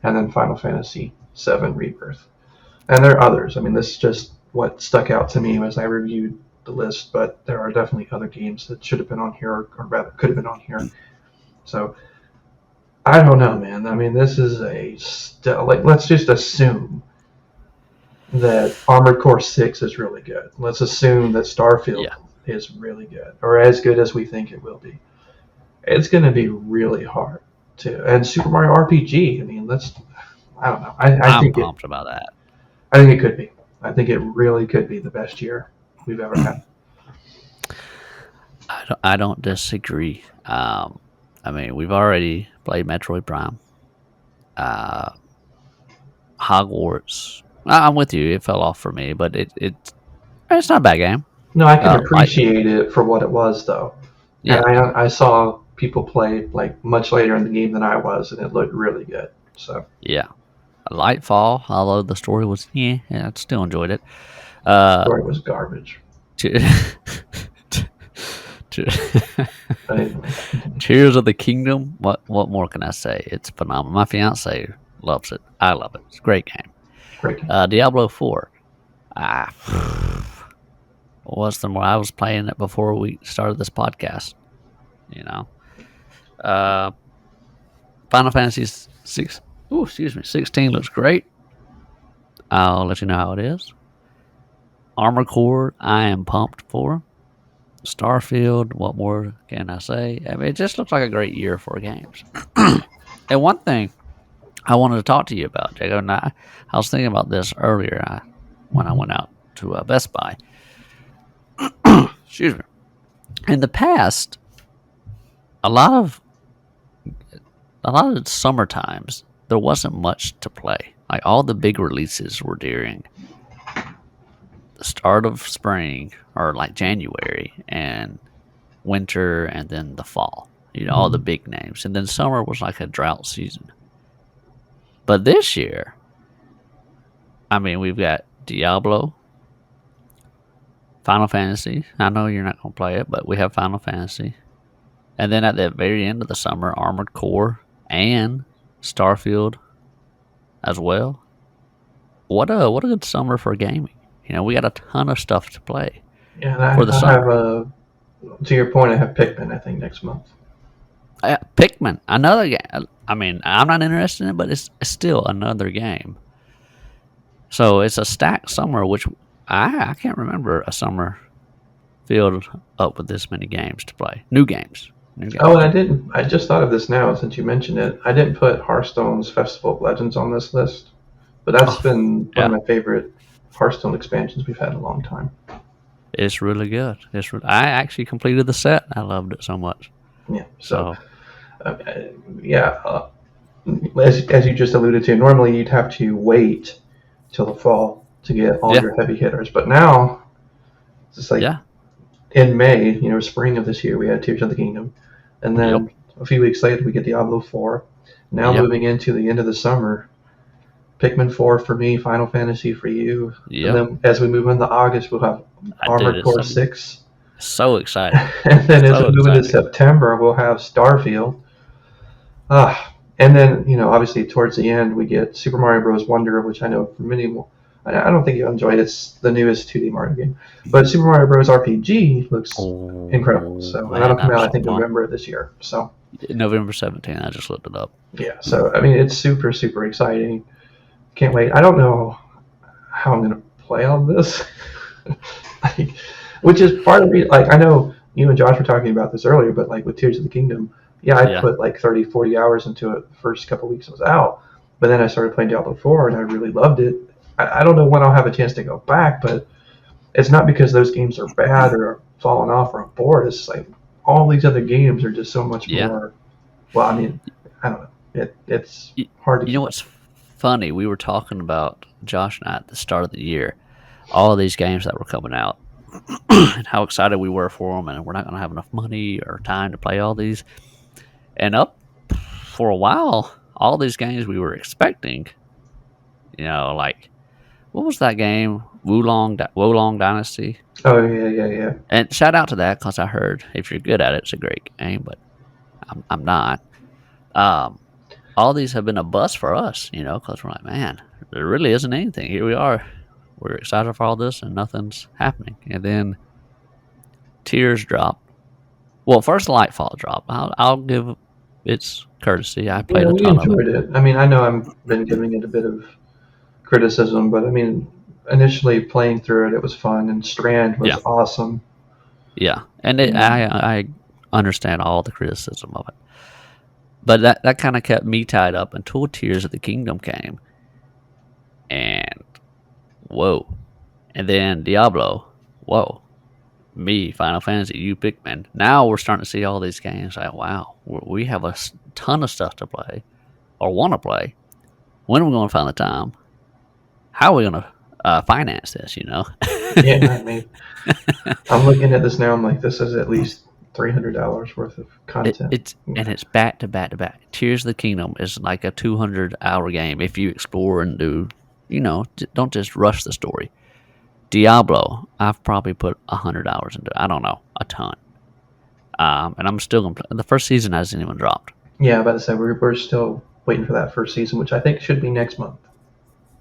[SPEAKER 1] and then Final Fantasy 7 Rebirth. And there are others. I mean, this is just what stuck out to me as I reviewed the list, but there are definitely other games that should have been on here, or rather could have been on here. So I don't know, man. I mean, this is let's just assume that Armored Core 6 is really good. Let's assume that Starfield is really good, or as good as we think it will be. It's going to be really hard to. And Super Mario RPG, I mean, I don't know.
[SPEAKER 2] I'm pumped about that.
[SPEAKER 1] I think it could be. I think it really could be the best year we've ever had.
[SPEAKER 2] I don't disagree. I mean, we've already played Metroid Prime. Hogwarts. I'm with you. It fell off for me, but it's not a bad game.
[SPEAKER 1] No, I can appreciate it for what it was, though. Yeah. And I saw people play like much later in the game than I was, and it looked really good. So
[SPEAKER 2] yeah, Lightfall. Although the story was I still enjoyed it.
[SPEAKER 1] The story was garbage.
[SPEAKER 2] Tears of the Kingdom. What more can I say? It's phenomenal. My fiance loves it. I love it. It's a great game. Diablo 4. I was playing it before we started this podcast. Final Fantasy 16 looks great. I'll let you know how it is. Armor Core, I am pumped for. Starfield, what more can I say? I mean, it just looks like a great year for games. And one thing I wanted to talk to you about, Jacob, and I was thinking about this earlier when I went out to Best Buy. Excuse me. In the past, a lot of summer times, there wasn't much to play. Like all the big releases were during the start of spring or like January and winter and then the fall. All the big names. And then summer was like a drought season. But this year, I mean, we've got Diablo, Final Fantasy. I know you're not going to play it, but we have Final Fantasy. And then at the very end of the summer, Armored Core and Starfield as well. What a good summer for gaming. We got a ton of stuff to play.
[SPEAKER 1] Yeah,
[SPEAKER 2] for the
[SPEAKER 1] I
[SPEAKER 2] summer.
[SPEAKER 1] have to your point, I have Pikmin, I think, next month.
[SPEAKER 2] Pikmin, another game. I mean, I'm not interested in it, but it's still another game. So it's a stacked summer, which I can't remember a summer filled up with this many games to play. New games.
[SPEAKER 1] Oh, and I just thought of this now since you mentioned it. I didn't put Hearthstone's Festival of Legends on this list, but that's been one of my favorite Hearthstone expansions we've had in a long time.
[SPEAKER 2] It's really good. I actually completed the set. I loved it so much.
[SPEAKER 1] Yeah. So as you just alluded to, normally you'd have to wait till the fall to get all your heavy hitters, but now it's just like in May, spring of this year, we had Tears of the Kingdom, and then a few weeks later we get Diablo 4. Now moving into the end of the summer, Pikmin 4 for me, Final Fantasy for you, and then as we move into August, we'll have Armored Core 6.
[SPEAKER 2] So excited!
[SPEAKER 1] And then as we move into September, we'll have Starfield. And then, obviously towards the end, we get Super Mario Bros. Wonder, which I know for many, I don't think you'll enjoy it. It's the newest 2D Mario game. But Super Mario Bros. RPG looks incredible. So that'll come out, I think, November of this year. So
[SPEAKER 2] November 17th, I just looked it up.
[SPEAKER 1] Yeah, so, I mean, it's super, super exciting. Can't wait. I don't know how I'm going to play all this. Which is part of the, I know you and Josh were talking about this earlier, but, with Tears of the Kingdom, I put 30, 40 hours into it the first couple of weeks it was out. But then I started playing Diablo 4, and I really loved it. I don't know when I'll have a chance to go back, but it's not because those games are bad or falling off or I'm bored. It's all these other games are just so much more. Well, I mean, I don't know. It's hard to.
[SPEAKER 2] You know what's funny? We were talking about, Josh and I, at the start of the year, all of these games that were coming out and how excited we were for them, and we're not going to have enough money or time to play all these. And up for a while, all these games we were expecting, what was that game? Wulong Dynasty?
[SPEAKER 1] Oh, yeah.
[SPEAKER 2] And shout out to that, because I heard if you're good at it, it's a great game, but I'm not. All these have been a bust for us, because we're like, man, there really isn't anything. Here we are. We're excited for all this, and nothing's happening. And then Tears dropped. Well, first Lightfall dropped. I'll give its courtesy. I played a ton of it.
[SPEAKER 1] We enjoyed it. I mean, I know I've been giving it a bit of criticism, but I mean, initially playing through it, it was fun, and Strand was awesome.
[SPEAKER 2] Yeah, and I understand all the criticism of it, but that kind of kept me tied up until Tears of the Kingdom came, and whoa, and then Diablo, whoa, me, Final Fantasy, you, Pikmin. Now we're starting to see all these games. Wow, we have a ton of stuff to play, or want to play. When are we going to find the time? How are we going to finance this,
[SPEAKER 1] Yeah, I mean, I'm looking at this now. I'm like, this is at least $300 worth of content.
[SPEAKER 2] It's back to back to back. Tears of the Kingdom is like a 200-hour game if you explore and do, don't just rush the story. Diablo, I've probably put 100 hours into it. I don't know, a ton. And I'm still going to play. The first season hasn't even dropped.
[SPEAKER 1] Yeah, I'm about to say, we're still waiting for that first season, which I think should be next month.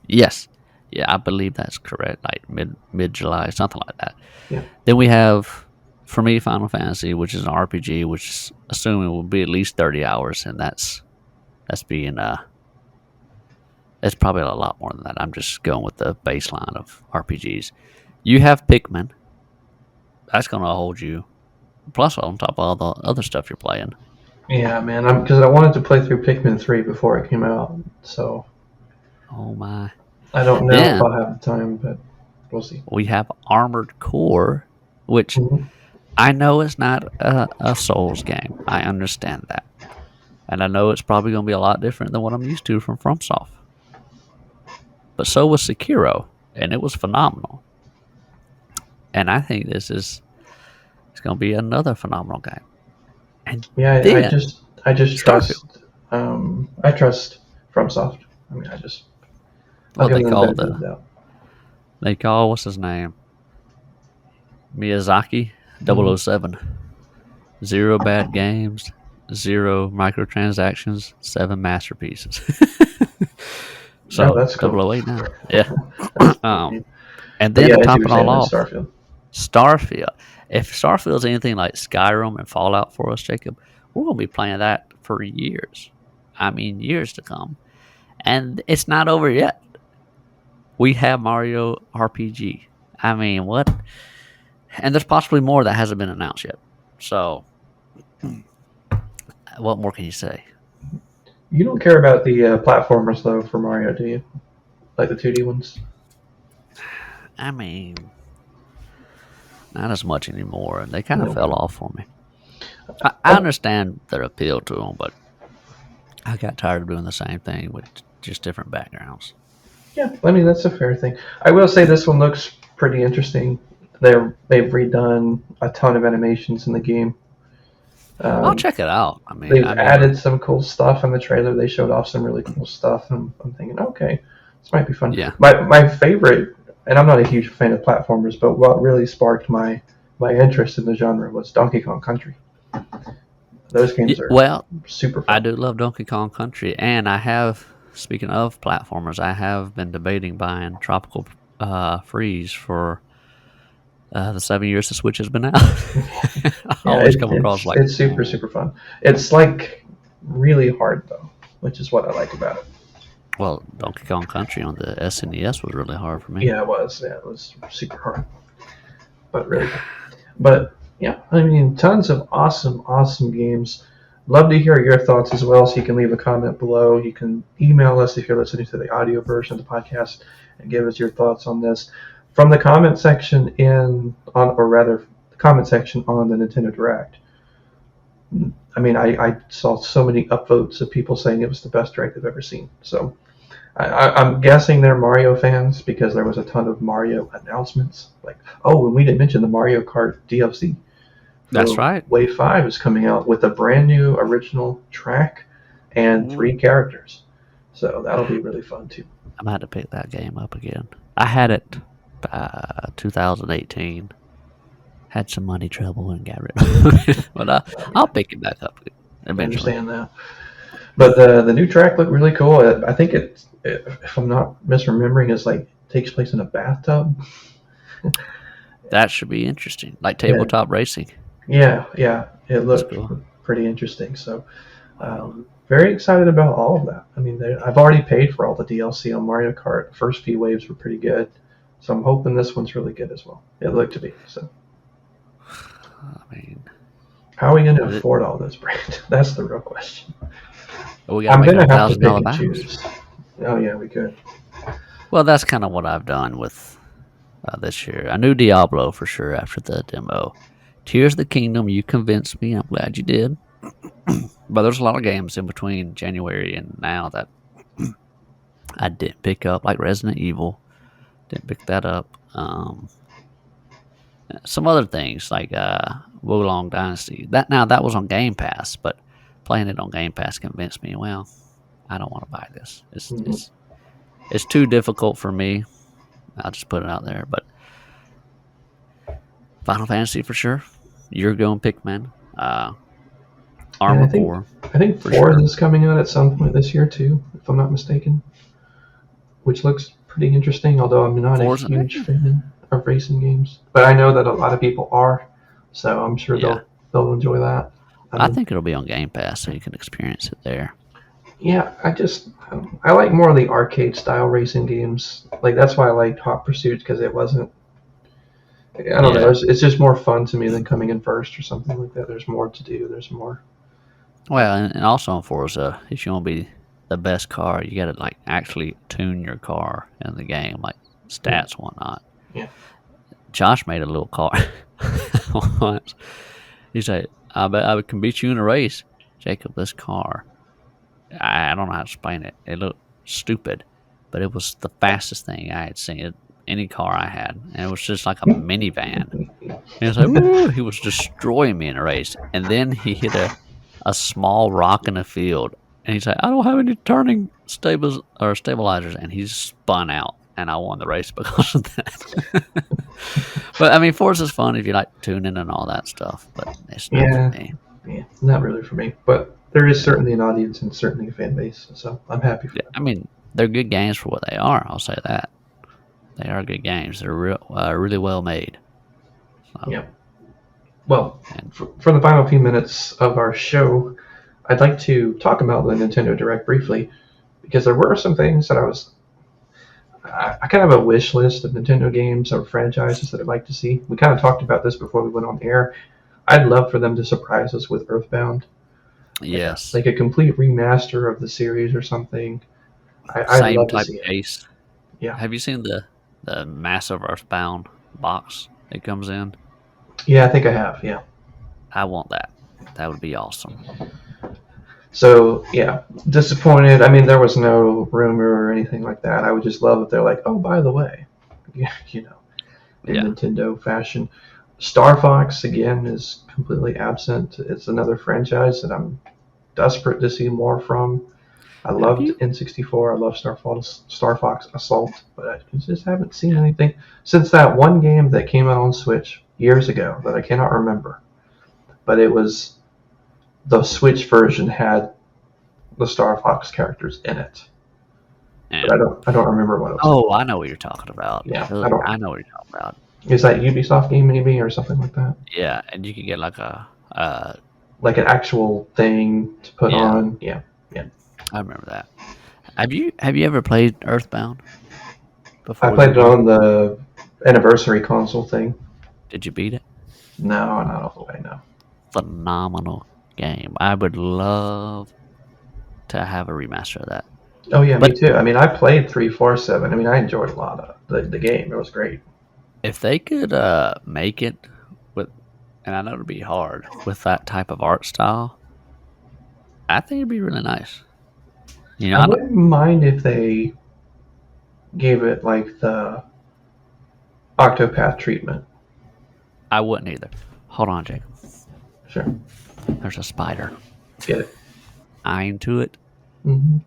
[SPEAKER 2] Yes. Yeah, I believe that's correct. Like mid-July, something like that.
[SPEAKER 1] Yeah.
[SPEAKER 2] Then we have, for me, Final Fantasy, which is an RPG, which is assuming will be at least 30 hours, and that's being it's probably a lot more than that. I'm just going with the baseline of RPGs. You have Pikmin. That's going to hold you. Plus, on top of all the other stuff you're playing.
[SPEAKER 1] Yeah, man. Because I wanted to play through Pikmin 3 before it came out. So.
[SPEAKER 2] Oh, my.
[SPEAKER 1] I don't know if I'll have the time, but we'll see.
[SPEAKER 2] We have Armored Core, which I know is not a Souls game. I understand that. And I know it's probably going to be a lot different than what I'm used to from FromSoft. But so was Sekiro, and it was phenomenal. And I think it's going to be another phenomenal game. And
[SPEAKER 1] Yeah,
[SPEAKER 2] then
[SPEAKER 1] I just
[SPEAKER 2] Starfield.
[SPEAKER 1] I trust FromSoft. I mean, I'll
[SPEAKER 2] Well,
[SPEAKER 1] give
[SPEAKER 2] they
[SPEAKER 1] them the
[SPEAKER 2] call
[SPEAKER 1] benefit of the doubt.
[SPEAKER 2] what's his name? Miyazaki
[SPEAKER 1] Mhm.
[SPEAKER 2] 007. Zero bad games, zero microtransactions, 7 masterpieces.
[SPEAKER 1] No,
[SPEAKER 2] So
[SPEAKER 1] that's cool.
[SPEAKER 2] 008 now. Yeah.
[SPEAKER 1] That's cool.
[SPEAKER 2] um, and
[SPEAKER 1] But
[SPEAKER 2] then
[SPEAKER 1] yeah,
[SPEAKER 2] to
[SPEAKER 1] as you
[SPEAKER 2] top
[SPEAKER 1] were
[SPEAKER 2] it all
[SPEAKER 1] saying, that's
[SPEAKER 2] off,
[SPEAKER 1] Starfield.
[SPEAKER 2] Starfield. If Starfield's anything like Skyrim and Fallout for us, Jacob, we're going to be playing that for years. I mean, years to come. And it's not over yet. We have Mario RPG. I mean, what? And there's possibly more that hasn't been announced yet. So, what more can you say?
[SPEAKER 1] You don't care about the platformers though for Mario, do you? Like the 2D ones?
[SPEAKER 2] I mean, not as much anymore. They kind of fell
[SPEAKER 1] Okay.
[SPEAKER 2] off for me. I understand their appeal to them, but I got tired of doing the same thing with just different backgrounds.
[SPEAKER 1] Yeah, I mean that's a fair thing. I will say this one looks pretty interesting. They've redone a ton of animations in the game.
[SPEAKER 2] I'll
[SPEAKER 1] Um,
[SPEAKER 2] check it out. I mean,
[SPEAKER 1] they've
[SPEAKER 2] I've never.
[SPEAKER 1] added some cool stuff in the trailer. They showed off some really cool stuff, and I'm thinking, okay, this might be fun.
[SPEAKER 2] Yeah.
[SPEAKER 1] My favorite, and I'm not a huge fan of platformers, but what really sparked my interest in the genre was Donkey Kong Country. Those games are
[SPEAKER 2] Well,
[SPEAKER 1] super
[SPEAKER 2] I
[SPEAKER 1] fun.
[SPEAKER 2] do love Donkey Kong Country, and I have. Speaking of platformers, I have been debating buying Tropical Freeze for the 7 years the Switch has been out. I
[SPEAKER 1] Yeah,
[SPEAKER 2] always come across like,
[SPEAKER 1] it's super fun. It's like really hard though, which is what I like about it.
[SPEAKER 2] well, Donkey Kong Country on the SNES was really hard for me.
[SPEAKER 1] Yeah, it was. Yeah, it was super hard, but really good. But yeah, I mean, tons of awesome games. Love to hear your thoughts as well. So you can leave a comment below. You can email us if you're listening to the audio version of the podcast and give us your thoughts on this from the comment section or rather, the comment section on the Nintendo Direct. I mean, I saw so many upvotes of people saying it was the best direct they've ever seen. So I'm guessing they're Mario fans because there was a ton of Mario announcements. Like, oh, and we didn't mention the Mario Kart DLC
[SPEAKER 2] That's
[SPEAKER 1] for
[SPEAKER 2] right.
[SPEAKER 1] Wave 5 is coming out with a brand new original track and
[SPEAKER 2] Ooh,
[SPEAKER 1] 3 characters. So that'll be really fun too.
[SPEAKER 2] I'm about to pick that game up again. I had it 2018. Had some money trouble and got rid of it, but I'll pick it back up
[SPEAKER 1] I
[SPEAKER 2] eventually.
[SPEAKER 1] understand that. But the new track looked really cool. I think if I'm not misremembering, it's like takes place in a bathtub.
[SPEAKER 2] That should be interesting, like
[SPEAKER 1] Yeah,
[SPEAKER 2] tabletop racing.
[SPEAKER 1] yeah. It
[SPEAKER 2] That's
[SPEAKER 1] looked
[SPEAKER 2] cool.
[SPEAKER 1] pretty interesting. So
[SPEAKER 2] Wow.
[SPEAKER 1] very excited about all of that. I mean, I've already paid for all the DLC on Mario Kart. The first few waves were pretty good, so I'm hoping this one's really good as well. It looked to be. So
[SPEAKER 2] I mean,
[SPEAKER 1] how are we going to
[SPEAKER 2] it,
[SPEAKER 1] afford all this, Brand? That's the real question.
[SPEAKER 2] we got to
[SPEAKER 1] I'm
[SPEAKER 2] make
[SPEAKER 1] going
[SPEAKER 2] our
[SPEAKER 1] to have to
[SPEAKER 2] thousand
[SPEAKER 1] pick
[SPEAKER 2] dollar
[SPEAKER 1] and
[SPEAKER 2] vows.
[SPEAKER 1] choose. Oh yeah, we could.
[SPEAKER 2] Well, that's kind of what I've done with this year. I knew Diablo for sure after the demo. Tears of the Kingdom, you convinced me. I'm glad you did. But there's a lot of games in between January and now that I didn't pick up, like Resident Evil. Didn't pick that up. Some other things like Wulong Dynasty. That was on Game Pass, but playing it on Game Pass convinced me. Well, I don't want to buy this.
[SPEAKER 1] Mhm.
[SPEAKER 2] It's too difficult for me. I'll just put it out there. But Final Fantasy for sure. You're going Pikmin.
[SPEAKER 1] Yeah,
[SPEAKER 2] Armor Core
[SPEAKER 1] I think
[SPEAKER 2] for
[SPEAKER 1] Forza
[SPEAKER 2] sure.
[SPEAKER 1] is coming out at some point this year too, if I'm not mistaken, which looks pretty interesting. Although I'm not a
[SPEAKER 2] Forza.
[SPEAKER 1] huge fan of racing games, but I know that a lot of people are, so I'm sure
[SPEAKER 2] Yeah,
[SPEAKER 1] they'll enjoy that. I
[SPEAKER 2] I
[SPEAKER 1] mean,
[SPEAKER 2] think it'll be on Game Pass, so you can experience it there.
[SPEAKER 1] yeah, I like more of the arcade style racing games. Like that's why I liked Hot Pursuit because it wasn't. I don't know.
[SPEAKER 2] Yeah.
[SPEAKER 1] It's just more fun to me than coming in first or something like that. There's more to do. There's more.
[SPEAKER 2] Well, and also on Forza, if you want to be the best car, you got to like actually tune your car in the game, like
[SPEAKER 1] Yeah,
[SPEAKER 2] stats, whatnot.
[SPEAKER 1] yeah.
[SPEAKER 2] Josh made a little car once. He said, "I bet I can beat you in a race, Jacob. This car." I don't know how to explain it. It looked stupid, but it was the fastest thing I had seen. Any car I had, and it was just like a minivan. And it was like, woo, he was destroying me in a race. And then he hit a small rock in the field, and he's like, I don't have any turning stabilizers, and he spun out, and I won the race because of that. But I mean, Forza's fun if you like tuning and all that stuff, but it's not for
[SPEAKER 1] Yeah,
[SPEAKER 2] me.
[SPEAKER 1] yeah, not really for me. But there is certainly an audience and certainly a fan base, so I'm happy for
[SPEAKER 2] Yeah,
[SPEAKER 1] them.
[SPEAKER 2] I mean, they're good games for what they are. I'll say that they are good games. They're really well made. So,
[SPEAKER 1] Yeah. Well,
[SPEAKER 2] and
[SPEAKER 1] for the final few minutes of our show, I'd like to talk about the Nintendo Direct briefly because there were some things that I kind of have a wish list of Nintendo games or franchises that I'd like to see. We kind of talked about this before we went on air. I'd love for them to surprise us with Earthbound,
[SPEAKER 2] yes,
[SPEAKER 1] like a complete remaster of the series or something. I'd
[SPEAKER 2] same
[SPEAKER 1] love to
[SPEAKER 2] type
[SPEAKER 1] see it.
[SPEAKER 2] case.
[SPEAKER 1] Yeah,
[SPEAKER 2] Have you seen the massive Earthbound box it comes in?
[SPEAKER 1] yeah, I think I have. Yeah.
[SPEAKER 2] I want that. That would be awesome.
[SPEAKER 1] So yeah, disappointed. I mean, there was no rumor or anything like that. I would just love if they're like, oh, by the way, yeah, in
[SPEAKER 2] Yeah.
[SPEAKER 1] Nintendo fashion. Star Fox again is completely absent. It's another franchise that I'm desperate to see more from. I
[SPEAKER 2] Have
[SPEAKER 1] loved
[SPEAKER 2] you?
[SPEAKER 1] N64. I love Star Fox Assault, but I just haven't seen anything since that one game that came out on Switch years ago that I cannot remember. But it was the Switch version had the Star Fox characters in it, but
[SPEAKER 2] And
[SPEAKER 1] I don't remember what it was
[SPEAKER 2] oh,
[SPEAKER 1] called.
[SPEAKER 2] I know what you're talking about.
[SPEAKER 1] Yeah, I don't.
[SPEAKER 2] I know what you're talking about.
[SPEAKER 1] Is that Ubisoft game maybe or something like that?
[SPEAKER 2] Yeah, and you could get like
[SPEAKER 1] Like an actual thing to put
[SPEAKER 2] yeah,
[SPEAKER 1] on? Yeah, yeah.
[SPEAKER 2] I remember that. Have you ever played Earthbound
[SPEAKER 1] I
[SPEAKER 2] before the
[SPEAKER 1] played it
[SPEAKER 2] release?
[SPEAKER 1] on the anniversary console thing.
[SPEAKER 2] Did you beat it?
[SPEAKER 1] No, not all the way. No.
[SPEAKER 2] Phenomenal game. I would love to have a remaster of that.
[SPEAKER 1] Oh yeah, me
[SPEAKER 2] But
[SPEAKER 1] too. I mean, I played 347. I mean, I enjoyed a lot of the game. It was great.
[SPEAKER 2] if they could make it with, and I know it'd be hard with that type of art style, I think it'd be really nice. You know,
[SPEAKER 1] I wouldn't mind if they gave it like the Octopath treatment.
[SPEAKER 2] I wouldn't either. Hold on, Jacob.
[SPEAKER 1] Sure,
[SPEAKER 2] There's a spider.
[SPEAKER 1] get it.
[SPEAKER 2] Eyeing to it.
[SPEAKER 1] Hmm.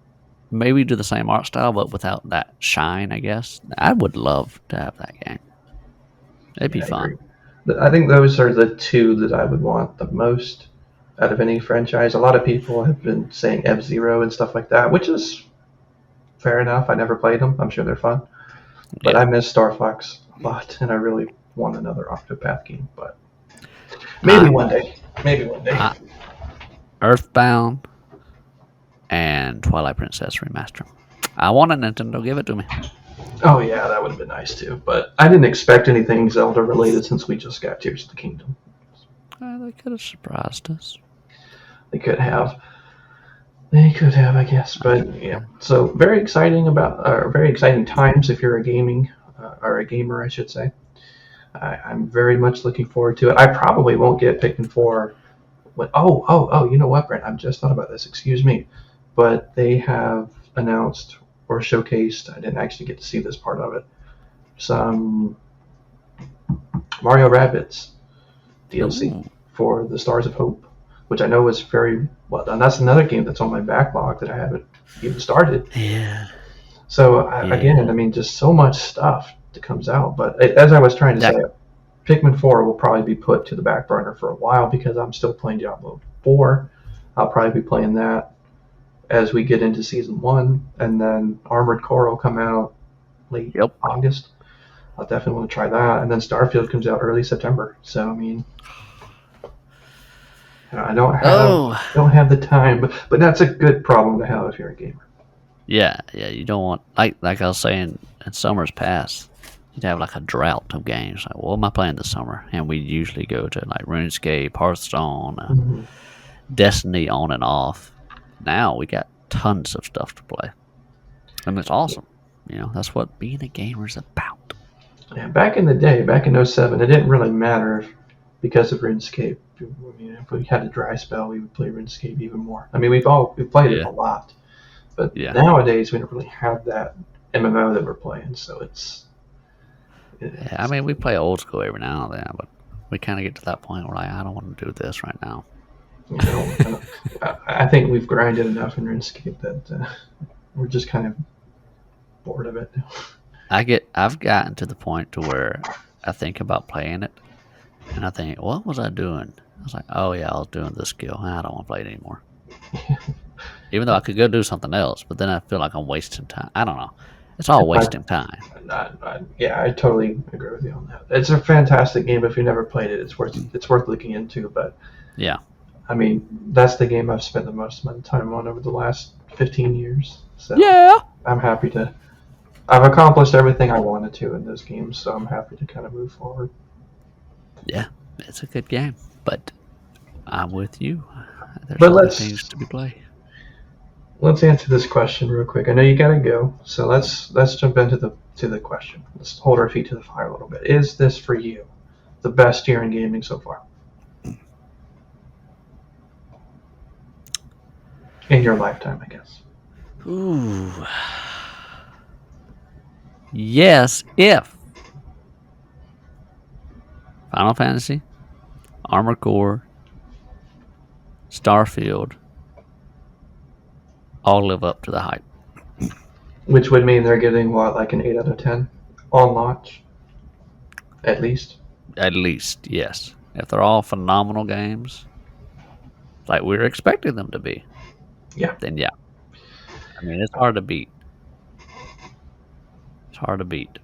[SPEAKER 2] Maybe do the same art style, but without that shine, I guess. I would love to have that game. It'd be
[SPEAKER 1] Yeah, I
[SPEAKER 2] fun.
[SPEAKER 1] agree. I think those are the two that I would want the most out of any franchise. A lot of people have been saying F Zero and stuff like that, which is fair enough. I never played them. I'm sure they're fun, but
[SPEAKER 2] Yeah.
[SPEAKER 1] I miss Star Fox a lot, and I really want another Octopath game. But maybe
[SPEAKER 2] I,
[SPEAKER 1] one day. Maybe one day.
[SPEAKER 2] I, Earthbound and Twilight Princess remaster. I want a Nintendo. Give it to me.
[SPEAKER 1] Oh yeah, that would have been nice too. But I didn't expect anything Zelda related since we just got Tears of the Kingdom.
[SPEAKER 2] They could have surprised us.
[SPEAKER 1] They could have. They could have, I guess. But yeah, so very exciting times if you're a gaming or a gamer, I should say. I'm very much looking forward to it. I probably won't get Pikmin 4. Oh, you know what, Brent? I've just thought about this. Excuse me. But they have announced or showcased, I didn't actually get to see this part of it, some Mario Rabbids DLC
[SPEAKER 2] Ooh,
[SPEAKER 1] for the Stars of Hope, which I know is very well done. That's another game that's on my backlog that I haven't even started.
[SPEAKER 2] yeah,
[SPEAKER 1] So
[SPEAKER 2] yeah.
[SPEAKER 1] again, I mean, just so much stuff that comes out. But as I was trying to
[SPEAKER 2] That
[SPEAKER 1] say, Pikmin 4 will probably be put to the back burner for a while because I'm still playing Diablo 4. I'll probably be playing that as we get into season 1, and then Armored Core will come out late
[SPEAKER 2] Yep.
[SPEAKER 1] August. I'll definitely want to try that, and then Starfield comes out early September. So I mean, I
[SPEAKER 2] Oh,
[SPEAKER 1] don't have the time, but that's a good problem to have if you're a gamer.
[SPEAKER 2] yeah, yeah. You don't want like I was saying in summers past. You'd have like a drought of games. Like, what am I playing this summer? And we usually go to like RuneScape, Hearthstone,
[SPEAKER 1] Mhm.
[SPEAKER 2] Destiny, on and off. Now we got tons of stuff to play, and it's awesome. You know, that's what being a gamer is about.
[SPEAKER 1] Yeah, back in the day, back in '07, it didn't really matter if because of RuneScape. I mean, if we had a dry spell, we would play RuneScape even more. I mean, we've played it
[SPEAKER 2] Yeah.
[SPEAKER 1] a lot, but
[SPEAKER 2] Yeah.
[SPEAKER 1] nowadays we don't really have that MMO that we're playing. So
[SPEAKER 2] Yeah, I mean, we play old school every now and then, but we kind of get to that point where I don't want to do this right now.
[SPEAKER 1] you know, I think we've grinded enough in RuneScape that we're just kind of bored of it now.
[SPEAKER 2] I've gotten to the point to where I think about playing it, and I think, what was I doing? I was like, oh yeah, I was doing this skill. I don't want to play it anymore. Even though I could go do something else, but then I feel like I'm wasting time. I don't know. It's all wasting time.
[SPEAKER 1] Yeah, I totally agree with you on that. It's a fantastic game. If you never played it, it's worth looking into. But
[SPEAKER 2] Yeah.
[SPEAKER 1] I mean, that's the game I've spent the most amount of time on over the last 15 years. So
[SPEAKER 2] Yeah.
[SPEAKER 1] I'm happy to. I've accomplished everything I wanted to in those games, so I'm happy to kind of move forward.
[SPEAKER 2] Yeah, it's a good game, but I'm with you. There's
[SPEAKER 1] But
[SPEAKER 2] other things to be played.
[SPEAKER 1] let's answer this question real quick. I know you gotta go, so let's jump into the question. Let's hold our feet to the fire a little bit. Is this for you the best year in gaming so far? In your lifetime, I guess.
[SPEAKER 2] Ooh. Yes, if Final Fantasy, Armored Core, Starfield all live up to the hype.
[SPEAKER 1] Which would mean they're getting what, like an 8 out of 10 on launch, at least.
[SPEAKER 2] At least, yes. If they're all phenomenal games, like we're expecting them to be,
[SPEAKER 1] Yeah.
[SPEAKER 2] then yeah. I mean, it's hard to beat. It's hard to beat.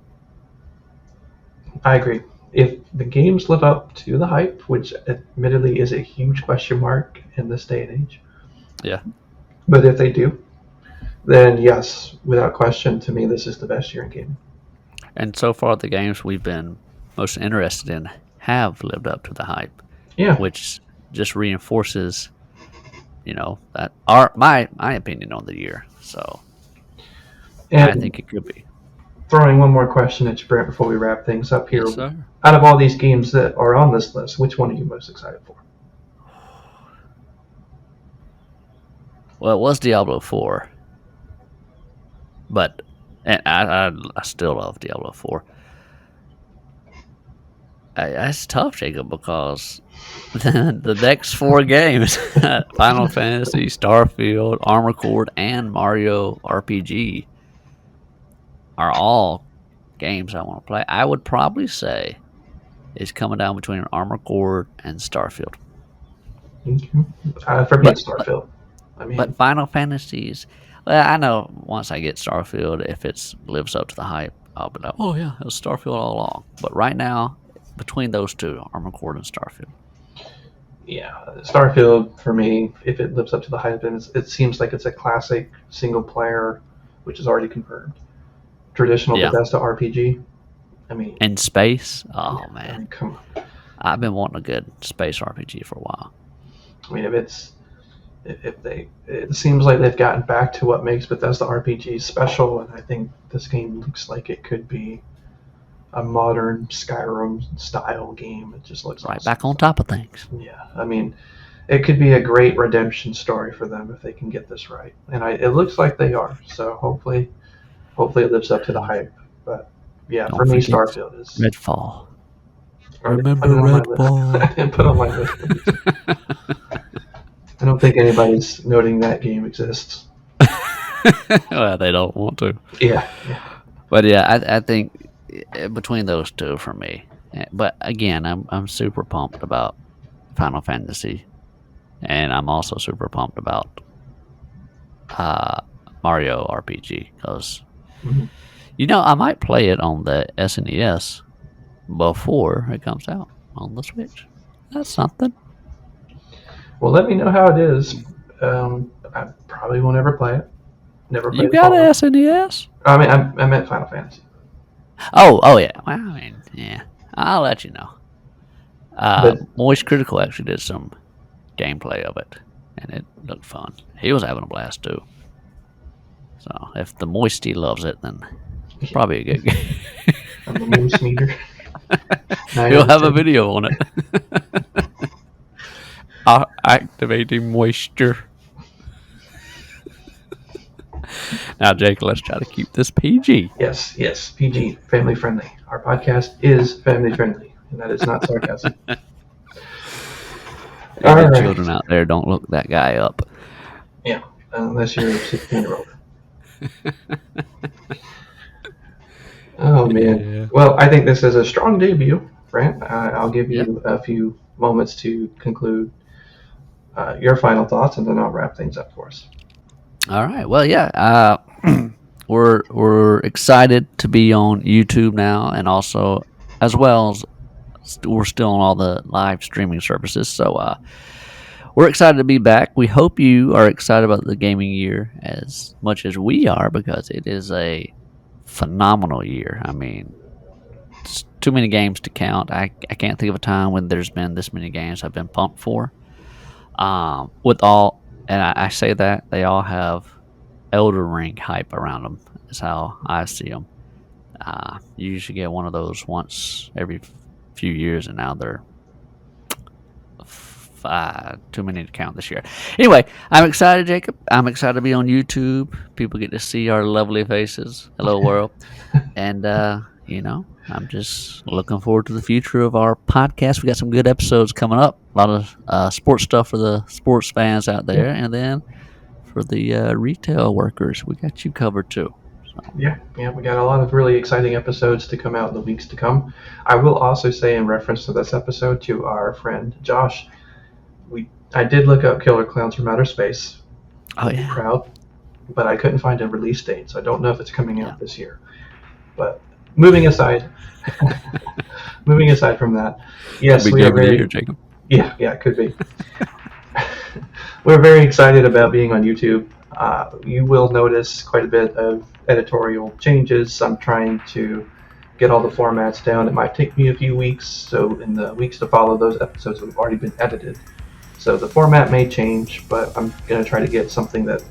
[SPEAKER 1] I agree. If the games live up to the hype, which admittedly is a huge question mark in this day and age.
[SPEAKER 2] Yeah.
[SPEAKER 1] But if they do, then yes, without question, to me, this is the best year in gaming.
[SPEAKER 2] And so far, the games we've been most interested in have lived up to the hype,
[SPEAKER 1] Yeah.
[SPEAKER 2] which just reinforces, that my opinion on the year. So
[SPEAKER 1] And
[SPEAKER 2] I think it could be.
[SPEAKER 1] throwing one more question at you, Brent, before we wrap things up here.
[SPEAKER 2] Yes, sir.
[SPEAKER 1] Out of all these games that are on this list, which one are you most excited for?
[SPEAKER 2] Well, it was Diablo 4, but and I still love Diablo 4. It's tough, Jacob, because the next 4 games, Final Fantasy, Starfield, Armored Core, and Mario RPG, are all games I want to play. I would probably say it's coming down between Armored Core and Starfield.
[SPEAKER 1] For me, it's Starfield. I mean,
[SPEAKER 2] But Final Fantasies, well, I know once I get Starfield, if it lives up to the hype, I'll be like, oh yeah, it was Starfield all along. But right now, between those two, Armored Core and Starfield.
[SPEAKER 1] yeah, Starfield for me, if it lives up to the hype, and it seems like it's a classic single player, which is already confirmed, traditional
[SPEAKER 2] Yeah.
[SPEAKER 1] Bethesda RPG. I mean,
[SPEAKER 2] In space, oh
[SPEAKER 1] I
[SPEAKER 2] man,
[SPEAKER 1] mean, come on.
[SPEAKER 2] I've been wanting a good space RPG for a while.
[SPEAKER 1] I mean, it seems like they've gotten back to what makes Bethesda RPGs special, and I think this game looks like it could be a modern Skyrim style game. It just looks
[SPEAKER 2] Right
[SPEAKER 1] awesome.
[SPEAKER 2] back on top of things.
[SPEAKER 1] Yeah, I mean, it could be a great redemption story for them if they can get this right, and it looks like they are. So hopefully it lives up to the hype. But yeah,
[SPEAKER 2] Don't
[SPEAKER 1] for me,
[SPEAKER 2] forget
[SPEAKER 1] Starfield is.
[SPEAKER 2] Redfall.
[SPEAKER 1] I didn't
[SPEAKER 2] Remember
[SPEAKER 1] put it on my
[SPEAKER 2] Redfall.
[SPEAKER 1] list. I didn't put it on my list. I don't think anybody's noting that game exists.
[SPEAKER 2] Well, they don't want to.
[SPEAKER 1] Yeah.
[SPEAKER 2] But yeah, I think between those two for me. But again, I'm super pumped about Final Fantasy, and I'm also super pumped about Mario RPG because
[SPEAKER 1] Mhm.
[SPEAKER 2] I might play it on the SNES before it comes out on the Switch. That's something.
[SPEAKER 1] Well, let me know how it is. I probably won't ever play it. Never played
[SPEAKER 2] You
[SPEAKER 1] it.
[SPEAKER 2] got an SNES?
[SPEAKER 1] I mean, I meant Final Fantasy.
[SPEAKER 2] Oh yeah. Well, I mean, yeah. I'll let you know.
[SPEAKER 1] But-
[SPEAKER 2] Moist Critical actually did some gameplay of it, and it looked fun. He was having a blast too. So if the Moisty loves it, then it's probably a good game.
[SPEAKER 1] I'm a moose meter. I
[SPEAKER 2] You'll have a
[SPEAKER 1] understand.
[SPEAKER 2] video on it. Activating moisture. Now, Jake, let's try to keep this PG.
[SPEAKER 1] Yes, PG, family friendly. Our podcast is family friendly, and that is not sarcasm. All
[SPEAKER 2] Any
[SPEAKER 1] right.
[SPEAKER 2] children out there, don't look that guy up.
[SPEAKER 1] Yeah, unless you're a 16-year-old. Oh man.
[SPEAKER 2] Yeah.
[SPEAKER 1] Well, I think this is a strong debut, Brant. I'll give
[SPEAKER 2] Yep.
[SPEAKER 1] you a few moments to conclude your final thoughts, and then I'll wrap things up for us.
[SPEAKER 2] All right. Well, yeah. We're excited to be on YouTube now, and also as well as we're still on all the live streaming services. So we're excited to be back. We hope you are excited about the gaming year as much as we are, because it is a phenomenal year. I mean, it's too many games to count. I can't think of a time when there's been this many games I've been pumped for. With all, and I say that they all have Elder Ring hype around them. Is how I see them. You usually get one of those once every few years, and now they're too many to count this year. Anyway, I'm excited, Jacob. I'm excited to be on YouTube. People get to see our lovely faces. Hello, world. And, I'm just looking forward to the future of our podcast. We got some good episodes coming up. A lot of sports stuff for the sports fans out there. And then for the retail workers, we got you covered too.
[SPEAKER 1] Yeah, we got a lot of really exciting episodes to come out in the weeks to come. I will also say, in reference to this episode, to our friend Josh, I did look up Killer Clowns from Outer Space.
[SPEAKER 2] Oh, yeah.
[SPEAKER 1] Proud, but I couldn't find a release date, so I don't know if it's coming out this year. But moving aside from that, yes, we are very.
[SPEAKER 2] Year, Jacob.
[SPEAKER 1] Yeah, it could be. We're very excited about being on YouTube. You will notice quite a bit of editorial changes. I'm trying to get all the formats down. It might take me a few weeks, so in the weeks to follow, those episodes have already been edited. So the format may change, but I'm going to try to get something that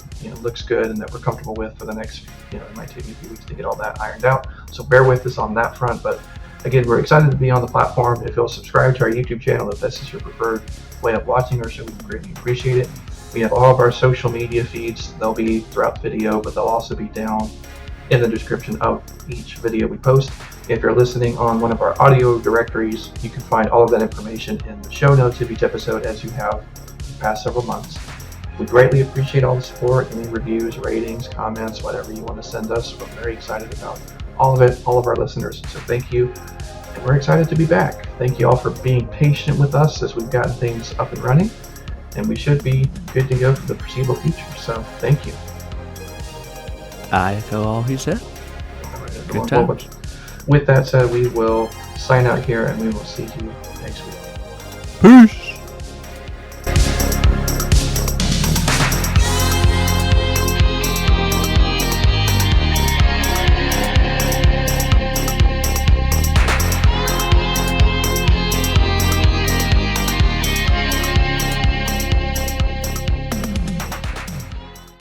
[SPEAKER 1] looks good and that we're comfortable with for the next, it might take me a few weeks to get all that ironed out. So bear with us on that front. But again, we're excited to be on the platform. If you'll subscribe to our YouTube channel, if this is your preferred way of watching our show, we greatly appreciate it. We have all of our social media feeds. They'll be throughout the video, but they'll also be down in the description of each video we post. If you're listening on one of our audio directories, you can find all of that information in the show notes of each episode, as you have the past several months. We greatly appreciate all the support, any reviews, ratings, comments, whatever you want to send us. We're very excited about all of it, all of our listeners. So thank you, and we're excited to be back. Thank you all for being patient with us as we've gotten things up and running, and we should be good to go for the foreseeable future. So thank you.
[SPEAKER 2] I echo all he said.
[SPEAKER 1] Good time. With that said, we will sign out here, and we will see you next week.
[SPEAKER 2] Peace.